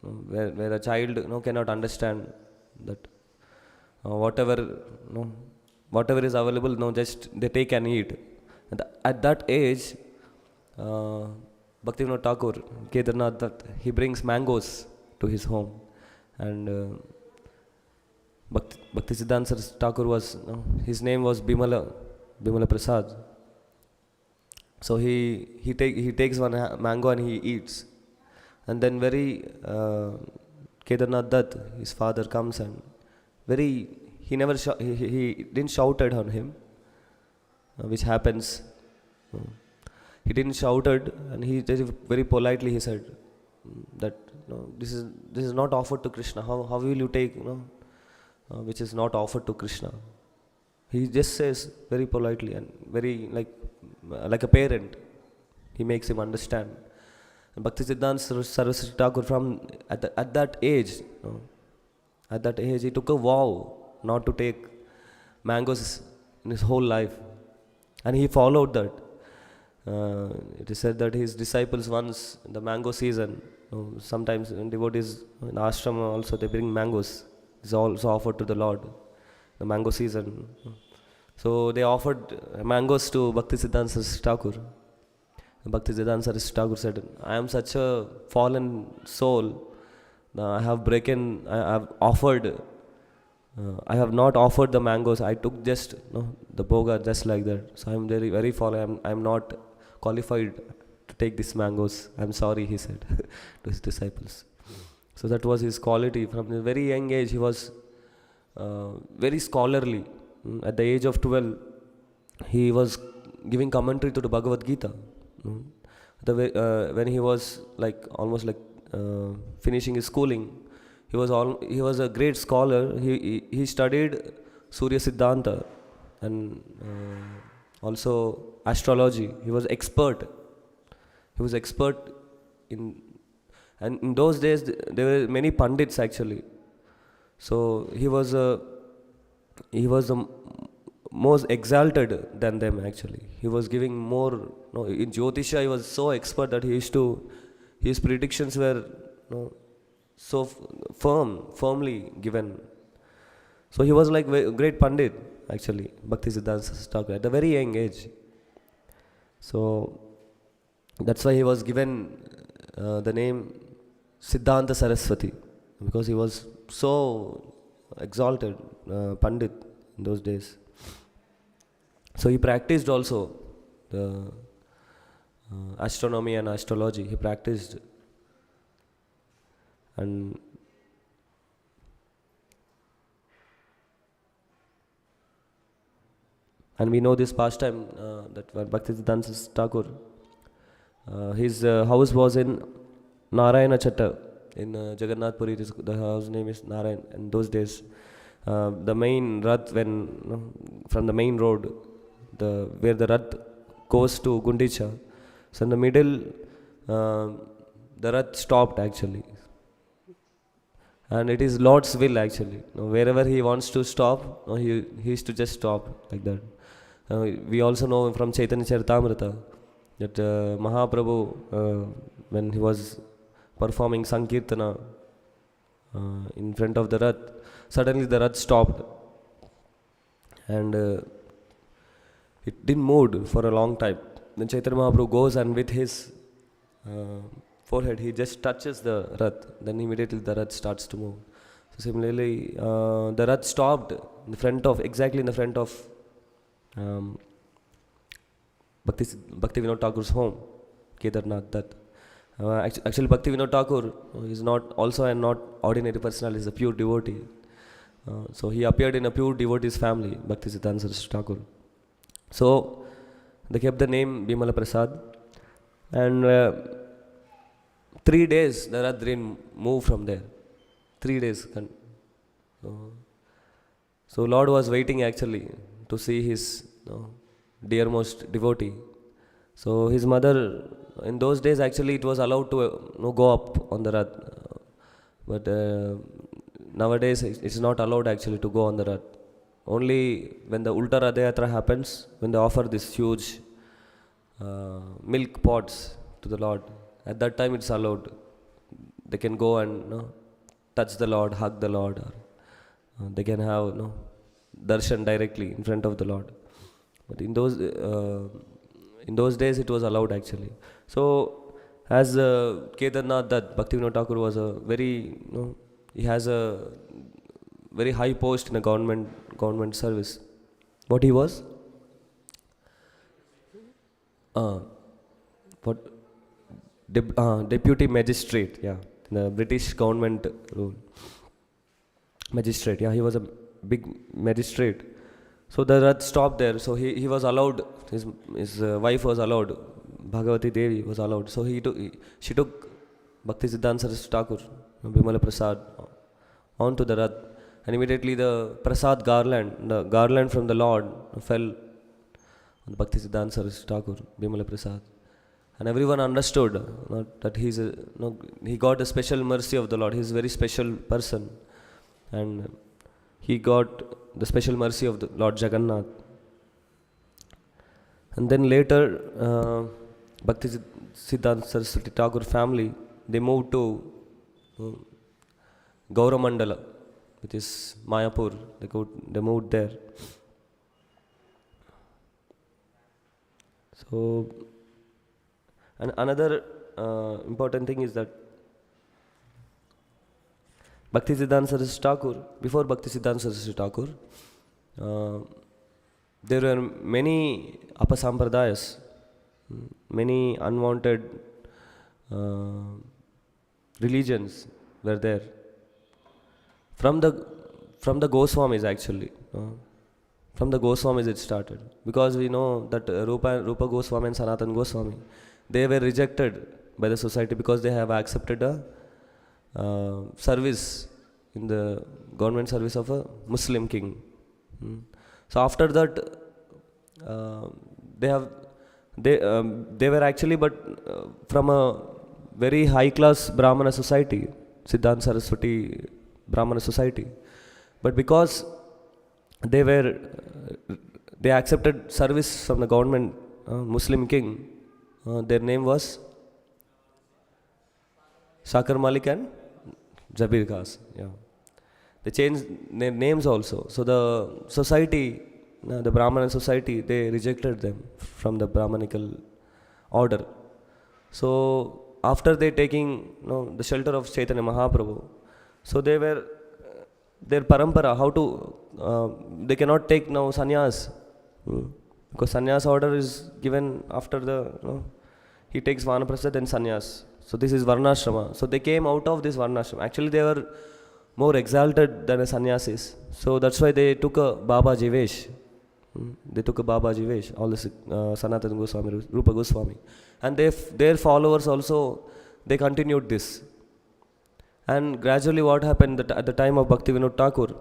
where a child cannot understand that whatever is available, just they take and eat. And at that age, Bhaktivinoda Thakur, Kedarnath Dutt, he brings mangoes to his home, and Bhaktisiddhanta Saraswati Thakur was, his name was Bimala Prasad. So he takes one mango and he eats, and then Kedarnath Dutt, his father, comes and he didn't shouted on him, which happens. He didn't shouted, and he very politely he said that this is not offered to Krishna. How will you take which is not offered to Krishna? He just says very politely and very like a parent. He makes him understand. And Bhaktisiddhanta Saraswati Thakur, from at that age, he took a vow not to take mangoes in his whole life, and he followed that. It is said that his disciples, once in the mango season, sometimes devotees in ashrama also, they bring mangoes. It's also offered to the Lord, the mango season. So they offered mangoes to Bhaktisiddhanta Saraswati Thakur. Bhaktisiddhanta Saraswati Thakur said, I am such a fallen soul. I have not offered the mangoes. I took just the bhoga just like that. So I am very, very fallen. I am not qualified to take these mangoes. I am sorry, he said to his disciples. So that was his quality. From a very young age, he was very scholarly. At the age of 12, he was giving commentary to the Bhagavad Gita. When he was almost finishing his schooling, he was a great scholar. He studied Surya Siddhanta and also astrology. He was expert. And in those days there were many pandits actually. So he was the most exalted than them actually. He was giving more. In Jyotisha, he was so expert that his predictions were so firmly given. So he was like a great pandit actually, Bhaktisiddhanta Saraswati Thakur, at a very young age. So that's why he was given the name Siddhanta Saraswati, because he was so exalted pandit in those days. So he practiced also the astronomy and astrology. He practiced, and we know this pastime that when Bhaktisiddhanta Saraswati Thakur, his house was in Narayana Chatta in Jagannath Puri. The house name is Narayan. In those days, the main Rath, from the main road, where the Rath goes to Gundicha, so in the middle, the Rath stopped actually. And it is Lord's will actually. Wherever he wants to stop, he is to just stop like that. We also know from Chaitanya Charitamrita that Mahaprabhu, when he was performing Sankirtana in front of the Rath, suddenly the Rath stopped, and it didn't move for a long time. Then Chaitanya Mahaprabhu goes and with his forehead he just touches the Rath, then immediately the Rath starts to move. So similarly, the Rath stopped exactly in the front of Bhaktivinoda Thakur's home, Kedarnath Dutt. Actually, Bhaktivinoda Thakur is not ordinary personality, he is a pure devotee. So he appeared in a pure devotee's family, Bhaktisiddhanta Saraswati Thakur. So they kept the name Bimala Prasad, and 3 days the Rath didn't move from there. 3 days. So Lord was waiting actually to see his dearmost devotee. So his mother, in those days actually it was allowed to go up on the Rath, but nowadays it's not allowed actually to go on the Rath. Only when the Ulta Radhayatra happens, when they offer this huge milk pots to the Lord At that time it's allowed. They can go and touch the Lord, hug the Lord, or they can have darshan directly in front of the Lord. But in those days it was allowed actually. So as Kedarnath, that Bhaktivinoda Thakur was a very, he has a very high post in a government service. What he was? What? Deputy magistrate, yeah, in the British government rule. Magistrate, yeah, he was a big magistrate. So the Rath stopped there. So he was allowed. His wife was allowed. Bhagavati Devi was allowed. So she took Bhakti Siddhanta Saraswati Thakur, Bimala Prasad, onto the Rath, and immediately the Prasad garland, the garland from the Lord, fell on Bhakti Siddhanta Saraswati Thakur, Bimala Prasad, and everyone understood that he got a special mercy of the Lord. He is a very special person, and he got the special mercy of the Lord Jagannath. And then later, Bhakti Siddhanta Saraswati Thakur family, they moved to Gauramandala, which is Mayapur. They moved there. So, and another important thing is that Bhakti Siddhanta Saraswati Thakur, before Bhakti Siddhanta Saraswati Thakur, there were many apasampradayas, many unwanted religions were there. From the Goswamis actually. From the Goswamis it started. Because we know that Rupa Goswami and Sanatana Goswami, they were rejected by the society because they have accepted a service in the government service of a Muslim king. So after that, they were actually from a very high class Brahmana society, Siddhanta Saraswati Brahmana society. But because they accepted service from the government Muslim king, their name was Shakar Malik and Jabir Khas. Yeah. They changed their names also. So the society, the Brahmana society, they rejected them from the Brahmanical order. So after they taking the shelter of Chaitanya Mahaprabhu, so they were their parampara, how to, they cannot take now sannyas, because sannyas order is given after he takes vanaprastha then sannyas. So this is varnashrama. So they came out of this varnashrama. Actually they were more exalted than a sannyasis. So that's why they took a Baba Jivesh. They took a Baba Jivesh, all the Sanatana Goswami, Rupa Goswami. And their followers also, they continued this. And gradually what happened that at the time of Bhaktivinoda Thakur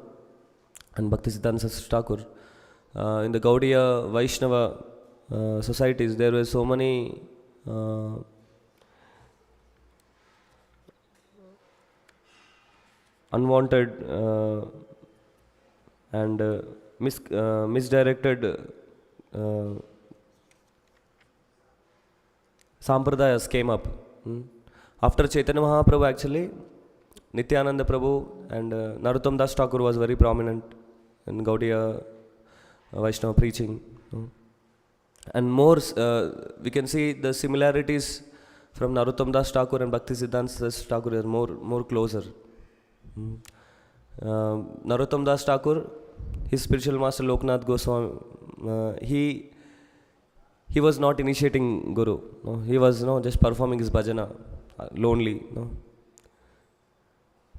and Bhakti Siddhanta Saraswati Thakur, in the Gaudiya Vaishnava societies, there were so many unwanted and misdirected sampradayas came up. After Chaitanya Mahaprabhu actually, Nityananda Prabhu and Narottam Das Thakur was very prominent in Gaudiya Vaishnava preaching. And more, we can see the similarities from Narottam Das Thakur and Bhakti Siddhanta Saraswati Thakur are more closer. Narottam Das Thakur, his spiritual master Loknath Goswami, he was not initiating Guru. He was just performing his bhajana, lonely.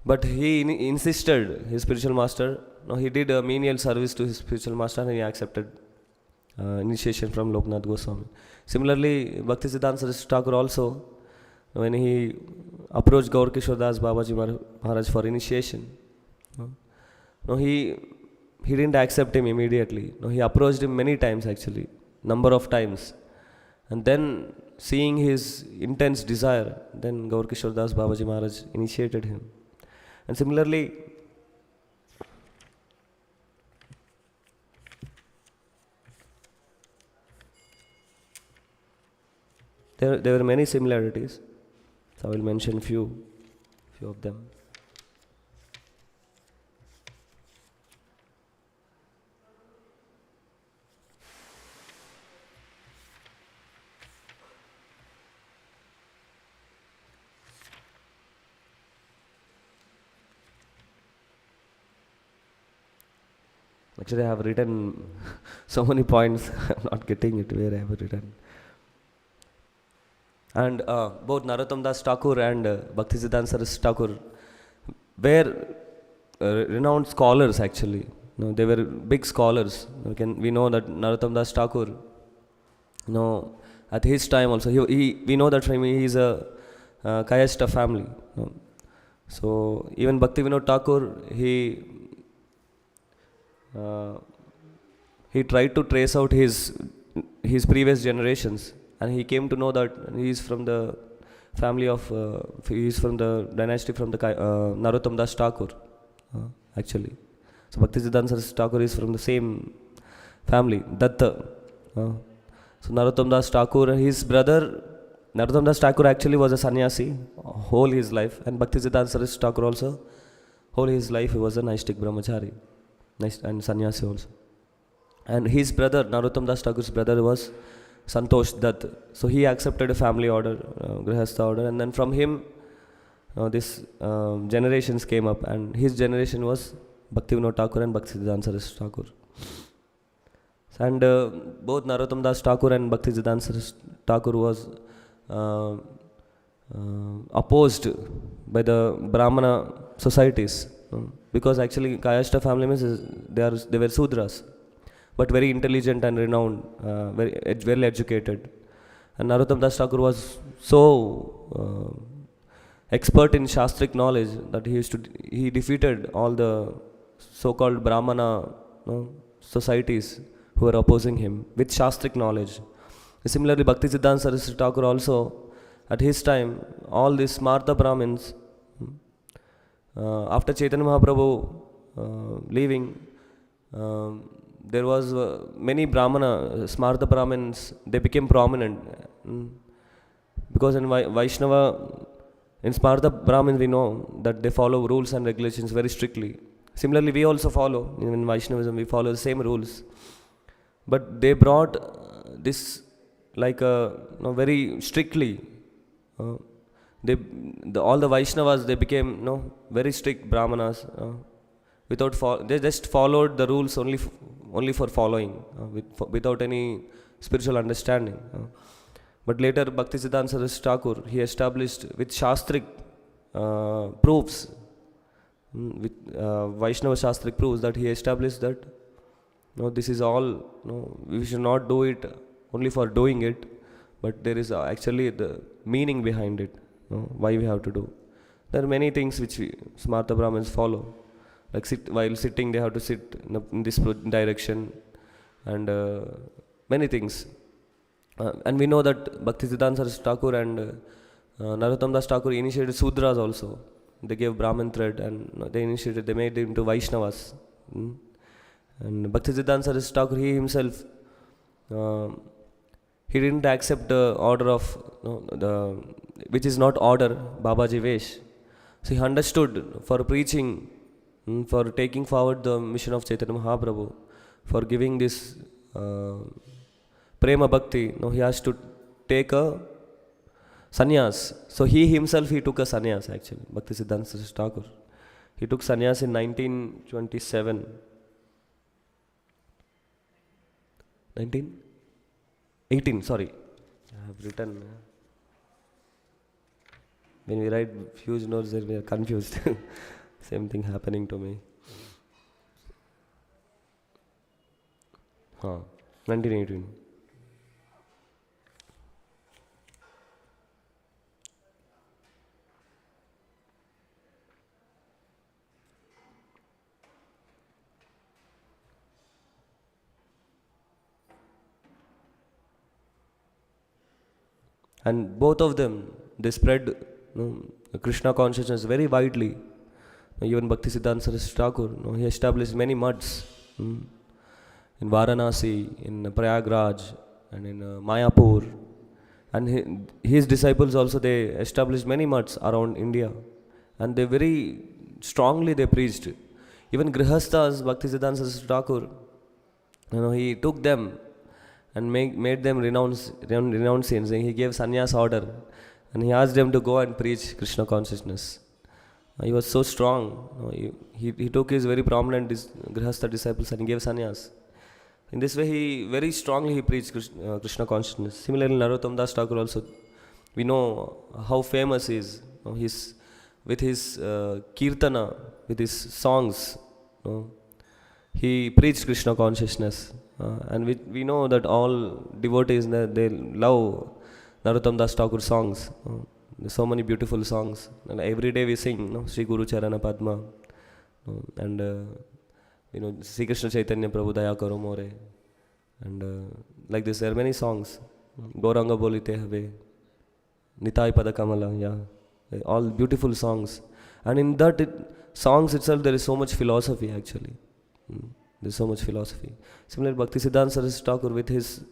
But he insisted, his spiritual master, he did a menial service to his spiritual master and he accepted initiation from Loknath Goswami. Similarly, Bhakti Siddhanta Saraswati Thakur also, when he approached Gaur Kishore Das Babaji Maharaj for initiation, he didn't accept him immediately. He approached him many times actually, number of times. And then seeing his intense desire, then Gaur Kishore Das Babaji Maharaj initiated him. And similarly, there were many similarities. So I will mention few of them. Actually, I have written so many points. I'm not getting it where I have written. And both Narottam Das Thakur and Bhaktisiddhanta Saraswati Thakur were renowned scholars actually. They were big scholars. We know that Narottam Das Thakur, at his time also, we know that from he is a Kayastha family. So even Bhaktivinoda Thakur, he tried to trace out his previous generations, and he came to know that he is from the family of he is from the dynasty from the Narottam Das Thakur actually. So Bhaktisiddhanta Saraswati Thakur is from the same family, Datta. So Narottam Das Thakur, his brother Narottam Das Thakur actually was a sannyasi whole his life, and Bhaktisiddhanta Saraswati Thakur also whole his life he was a Naistik Brahmachari and sannyasi also. And his brother, Narottam Das Thakur's brother, was Santosh Dutt. So he accepted a family order, Grihastha order, and then from him this generations came up, and his generation was Bhaktivinoda Thakur and Bhaktisiddhanta Saraswati Thakur. And both Narottam Das Thakur and Bhaktisiddhanta Saraswati Thakur was opposed by the Brahmana societies, because actually Kayastha family means they were Sudras, but very intelligent and renowned, very well educated. And Narottam Das Thakur was so expert in Shastric knowledge that he defeated all the so-called Brahmana societies who were opposing him with Shastric knowledge. Similarly, Bhaktisiddhanta Saraswati Thakur also, at his time, all these Smarta Brahmins, after Chaitanya Mahaprabhu leaving, there was many Brahmana, Smarta Brahmins, they became prominent. Because in Vaishnava, in Smarta Brahmins we know that they follow rules and regulations very strictly. Similarly, we also follow, in Vaishnavism we follow the same rules. But they brought this like very strictly. All the Vaishnavas, they became very strict Brahmanas. They just followed the rules only for following, without any spiritual understanding. But later Bhaktisiddhanta Saraswati Thakur, he established with Shastric proofs, with Vaishnava Shastric proofs, that he established that this is all, we should not do it only for doing it, but there is actually the meaning behind it, why we have to do. There are many things which Smarta Brahmins follow. Like while sitting, they have to sit in this direction, and many things. And we know that Bhaktisiddhanta Saraswati Thakur and Narottam Das Thakur initiated Sudras also. They gave Brahmin thread, and they made it into Vaishnavas. And Bhaktisiddhanta Saraswati Thakur, he himself, he didn't accept the order of, which is not order, Babaji Vesh. So he understood, for preaching, for taking forward the mission of Chaitanya Mahaprabhu, for giving this Prema Bhakti, he has to take a sannyas. So he himself, he took a sannyas actually, Bhaktisiddhanta Saraswati Thakur. He took sannyas in 1927. 1918, sorry. I have written. When we write huge notes, we are confused. Same thing happening to me. 1918. And both of them, they spread Krishna consciousness very widely. Even Bhaktisiddhanta Saraswati Thakur, he established many mutts in Varanasi, in Prayagraj, and in Mayapur. And his disciples also, they established many mutts around India, and they very strongly they preached. Even Grihasthas, Bhaktisiddhanta Saraswati Thakur, he took them and made them renunciants. He gave sannyas order, and he asked them to go and preach Krishna consciousness. He was so strong. He took his very prominent Grihastha disciples and he gave sannyas. In this way, he very strongly preached Krishna consciousness. Similarly, Narottam Das Thakur also, we know how famous he is. With his kirtana, with his songs, he preached Krishna consciousness. And we know that all devotees, they love Narottam Das Thakur songs. There's so many beautiful songs. And every day we sing, Sri Guru Charana Padma. And Sri Krishna Chaitanya Prabhu Daya Karo More. And like this, there are many songs. Gauranga Bolite Have, Nitai Pada Kamala, all beautiful songs. And in that songs itself, there is so much philosophy actually. There's so much philosophy. Similarly, Bhaktisiddhanta Saraswati Thakur, with his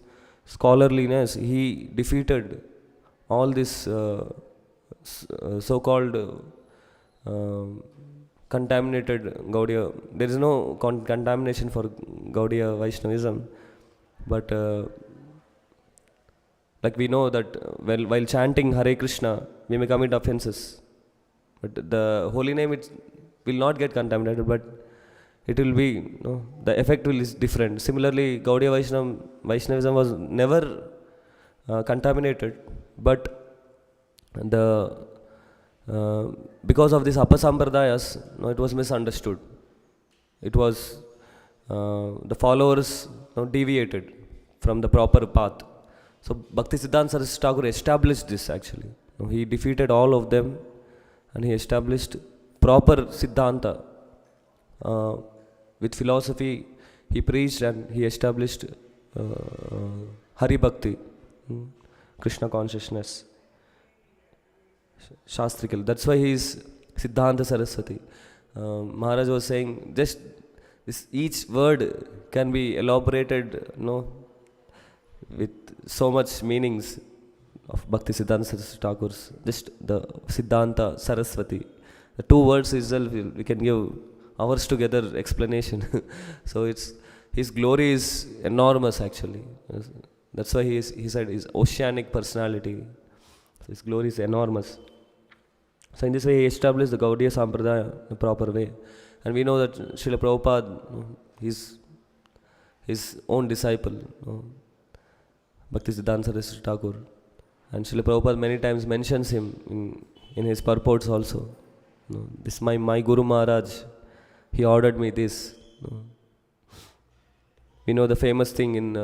scholarliness, he defeated all this so-called contaminated Gaudiya. There is no contamination for Gaudiya Vaishnavism, but like we know that while chanting Hare Krishna, we may commit offenses, but the holy name will not get contaminated, but it will be, the effect is different. Similarly, Gaudiya Vaishnavism was never contaminated, but because of these apasampradayas, it was misunderstood. It was the followers deviated from the proper path. So Bhaktisiddhanta Saraswati Thakur established this actually. He defeated all of them, and he established proper Siddhanta. With philosophy, he preached and he established Hari Bhakti, Krishna consciousness, Shastrikal. That's why he is Siddhanta Saraswati. Maharaj was saying, just each word can be elaborated, with so much meanings of Bhaktisiddhanta Saraswati Thakur's. Just the Siddhanta Saraswati. The two words itself, we can give hours together explanation. So his glory is enormous actually. That's why he said his oceanic personality. So his glory is enormous. So in this way he established the Gaudiya Sampradaya the proper way. And we know that Srila Prabhupada, his own disciple, Bhaktisiddhanta Saraswati Thakur. And Srila Prabhupada many times mentions him in his purports also. This my Guru Maharaj, he ordered me this. We know the famous thing in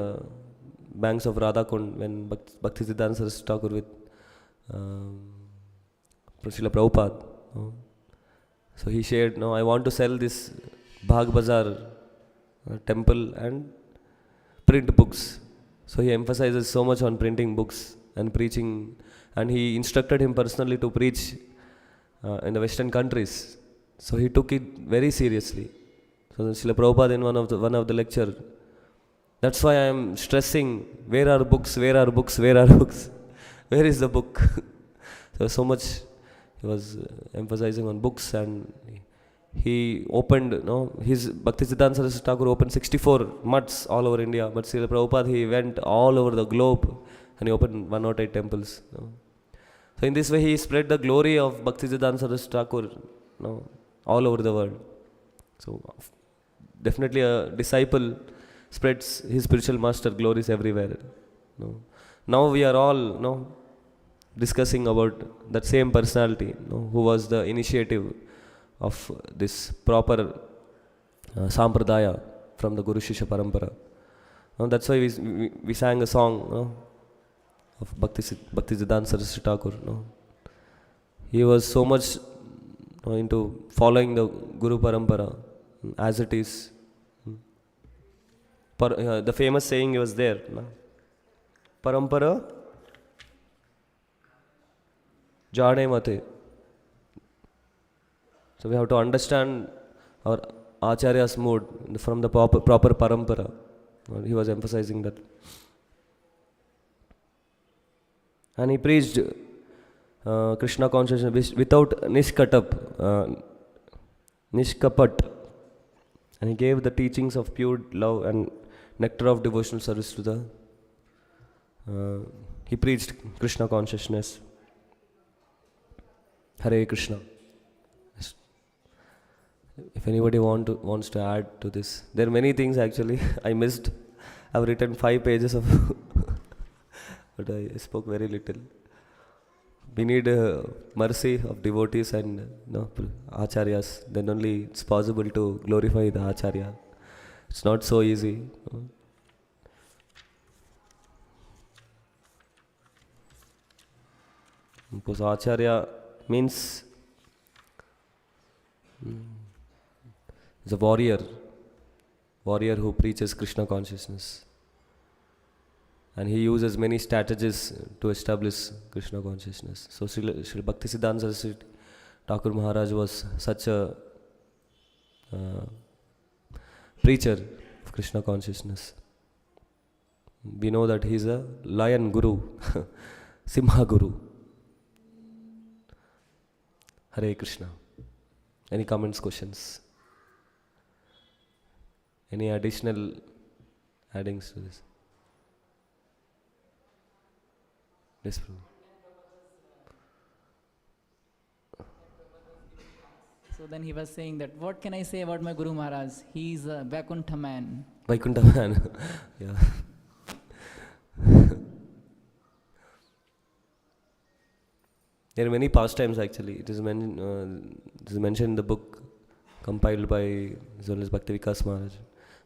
banks of Radhakund when Bhaktisiddhanta Saraswati Thakur with Srila Prabhupada. So he shared, I want to sell this Bhag Bazaar temple and print books. So he emphasizes so much on printing books and preaching, and he instructed him personally to preach in the Western countries. So he took it very seriously. So Srila Prabhupada in one of the lecture, that's why I am stressing, where are books, where are books, where are books? Where is the book? So much he was emphasizing on books, and he opened, his Bhaktisiddhanta Saraswati Thakur opened 64 mutts all over India, but Srila Prabhupada, he went all over the globe and he opened 108 temples. So in this way he spread the glory of Bhaktisiddhanta Saraswati Thakur all over the world. So definitely a disciple spreads his spiritual master glories everywhere. Now we are all discussing about that same personality, who was the initiative of this proper sampradaya from the Guru Shishya Parampara. That's why we sang a song of Bhaktisiddhanta Saraswati Thakur. He was so much into following the Guru Parampara as it is. The famous saying was there, Parampara Jane Mate. So we have to understand our Acharya's mood from the proper parampara. He was emphasizing that. And he preached Krishna consciousness without nishkapat. And he gave the teachings of pure love and nectar of devotional service to the. He preached Krishna consciousness. Hare Krishna. If anybody wants to add to this, there are many things actually I missed. I've written 5 pages of, but I spoke very little. We need mercy of devotees and acharyas. Then only it's possible to glorify the acharya. It's not so easy. Because acharya means is a warrior who preaches Krishna consciousness. And he uses many strategies to establish Krishna consciousness. So Sri Bhaktisiddhanta Saraswati Thakur Maharaj was such a preacher of Krishna consciousness. We know that he is a lion guru, Simha guru. Hare Krishna. Any comments, questions? Any additional addings to this? Yes, Prabhu. So then he was saying that, what can I say about my Guru Maharaj? He is a Vaikuntha man. Vaikuntha man, yeah. There are many pastimes actually. It is mentioned in the book compiled by Zolas Bhakti Vikas Maharaj.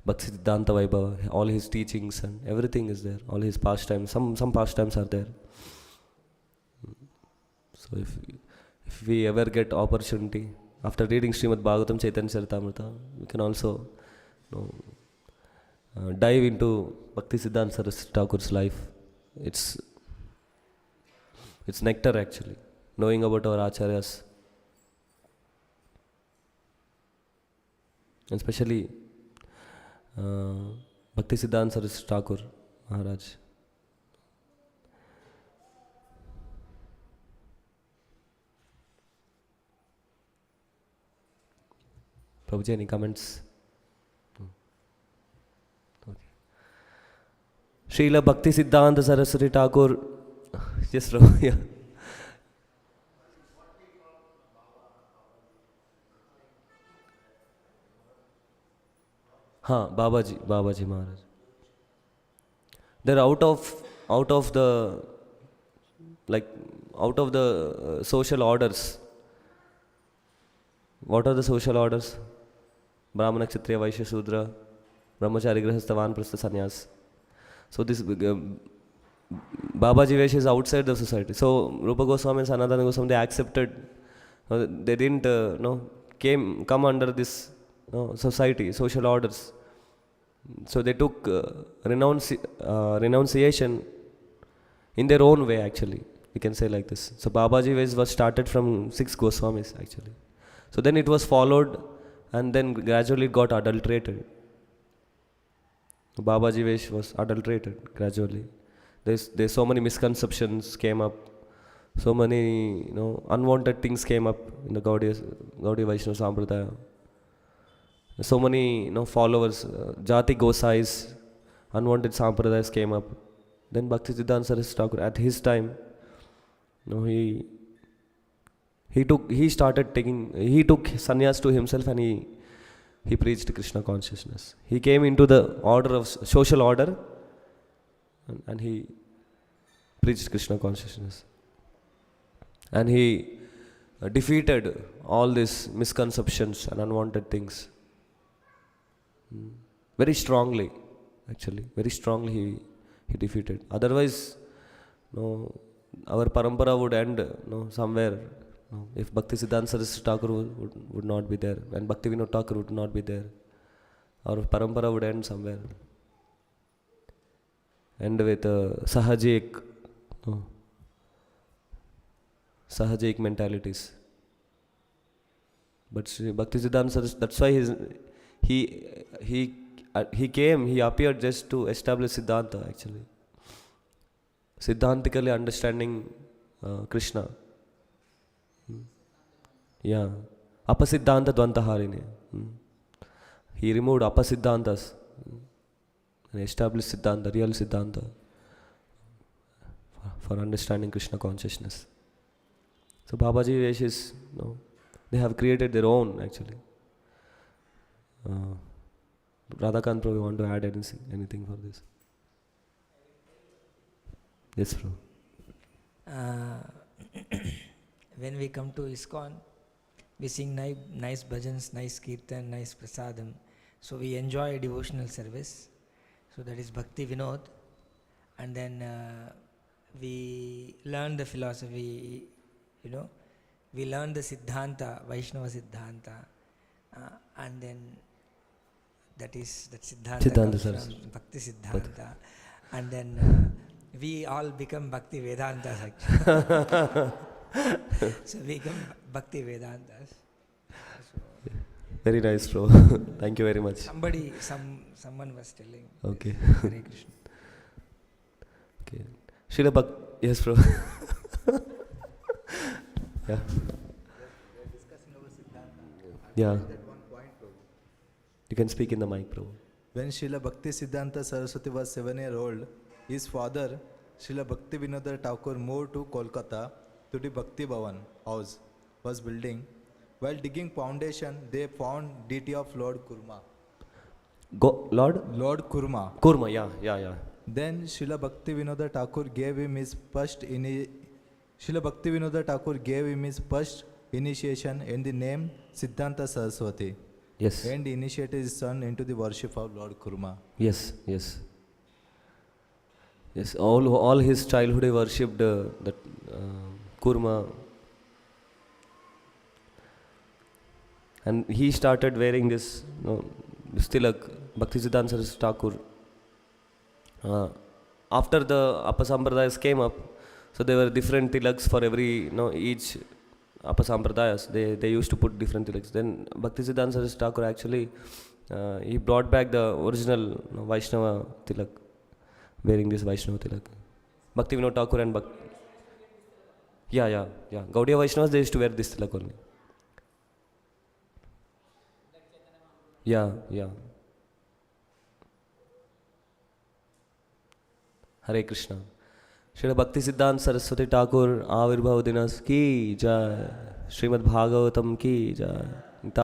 Bhaktisiddhanta Vaibhava, all his teachings and everything is there. All his pastimes, some pastimes are there. So if we ever get opportunity, after reading Śrīmad-Bhāgavatam, Chaitanya Charitamrita, we can also dive into Bhaktisiddhanta Saraswati Thakur's life. It's nectar actually, knowing about our acharyas. And especially Bhaktisiddhanta Saraswati Thakur Maharaj. Prabhuji, any comments? Okay. Srila Bhaktisiddhanta Saraswati Thakur. Yes, Prabhu. Yeah. Babaji Maharaj. They're out of the social orders. What are the social orders? Brahmana, Kshatriya, Vaishya, Shudra, Brahmachari, Grihastha, Vanprastha, Sannyas. So this Babaji Vesh is outside the society. So Rupa Goswami and Sanatana Goswami, they accepted. They didn't come under this society, social orders. So they took renunciation in their own way actually. We can say like this. So Babaji Vesh was started from 6 Goswamis actually. So then it was followed and then gradually it got adulterated. Babaji Vesh was adulterated gradually. There's so many misconceptions came up. So many unwanted things came up in the Gaudiya Vaishnava Sampradaya. So many followers, Jati Gosais, unwanted Sampradayas came up. Then Bhaktisiddhanta Saraswati Thakur, at his time, he took sannyas to himself and he preached Krishna consciousness. He came into the order of social order and he preached Krishna consciousness. And he defeated all these misconceptions and unwanted things. Very strongly, actually. Very strongly he defeated. Otherwise, our parampara would end somewhere. If Bhaktisiddhanta Saraswati Thakur would not be there, and Bhaktivinoda Thakur would not be there, our parampara would end somewhere. End with Sahajik mentalities. But Bhaktisiddhanta Saraswati, that's why he appeared just to establish Siddhanta actually. Siddhantically understanding Krishna. Yeah. Apasiddhanta Dvantaharine. He removed Apasiddhantas and established Siddhanta, real Siddhanta, for understanding Krishna consciousness. So Babaji Veshis, they have created their own actually. Radhakant Prabhu, you want to add anything for this? Yes, Prabhu. When we come to ISKCON, we sing nice bhajans, nice kirtan, nice prasadam. So we enjoy a devotional service. So that is Bhakti Vinod. And then we learn the philosophy, we learn the Siddhanta, Vaishnava Siddhanta. And then that Siddhanta comes from Bhakti Siddhanta. And then we all become Bhakti Vedantas actually. So we become Bhakti Vedantas. So very nice, bro. Thank you very much. Someone was telling. Okay. Hare Krishna. Okay. Srila Bhakti. Yes, bro. Yeah. Yeah. You can speak in the mic, bro. When Srila Bhakti Siddhanta Saraswati was 7 years old, his father, Srila Bhakti Vinodar Thakur, moved to Kolkata to the Bhakti Bhavan house was building. While digging foundation, they found deity of Lord Kurma. Lord Kurma. Kurma, yeah. Then Srila Bhakti Vinodar Thakur gave him his first initiation in the name Siddhanta Saraswati. Yes. And initiated his son into the worship of Lord Kurma. Yes. All his childhood he worshipped that Kurma. And he started wearing this tilak, Bhaktisiddhanta Saraswati Thakur. After the Apasambradayas came up, so there were different tilaks for every, each Apasambradayas. They used to put different tilaks. Then Bhaktisiddhanta Saraswati Thakur actually, he brought back the original Vaishnava tilak, wearing this Vaishnava tilak. Bhakti Vinod Thakur and Bhakti. Yeah. Gaudiya Vaishnavas, they used to wear this tilak only. Yeah. Hare Krishna. Srila Bhakti Siddhanta Saraswati Thakur Avirbhav Dinas ki jai. Śrīmad-Bhāgavatam ki jai.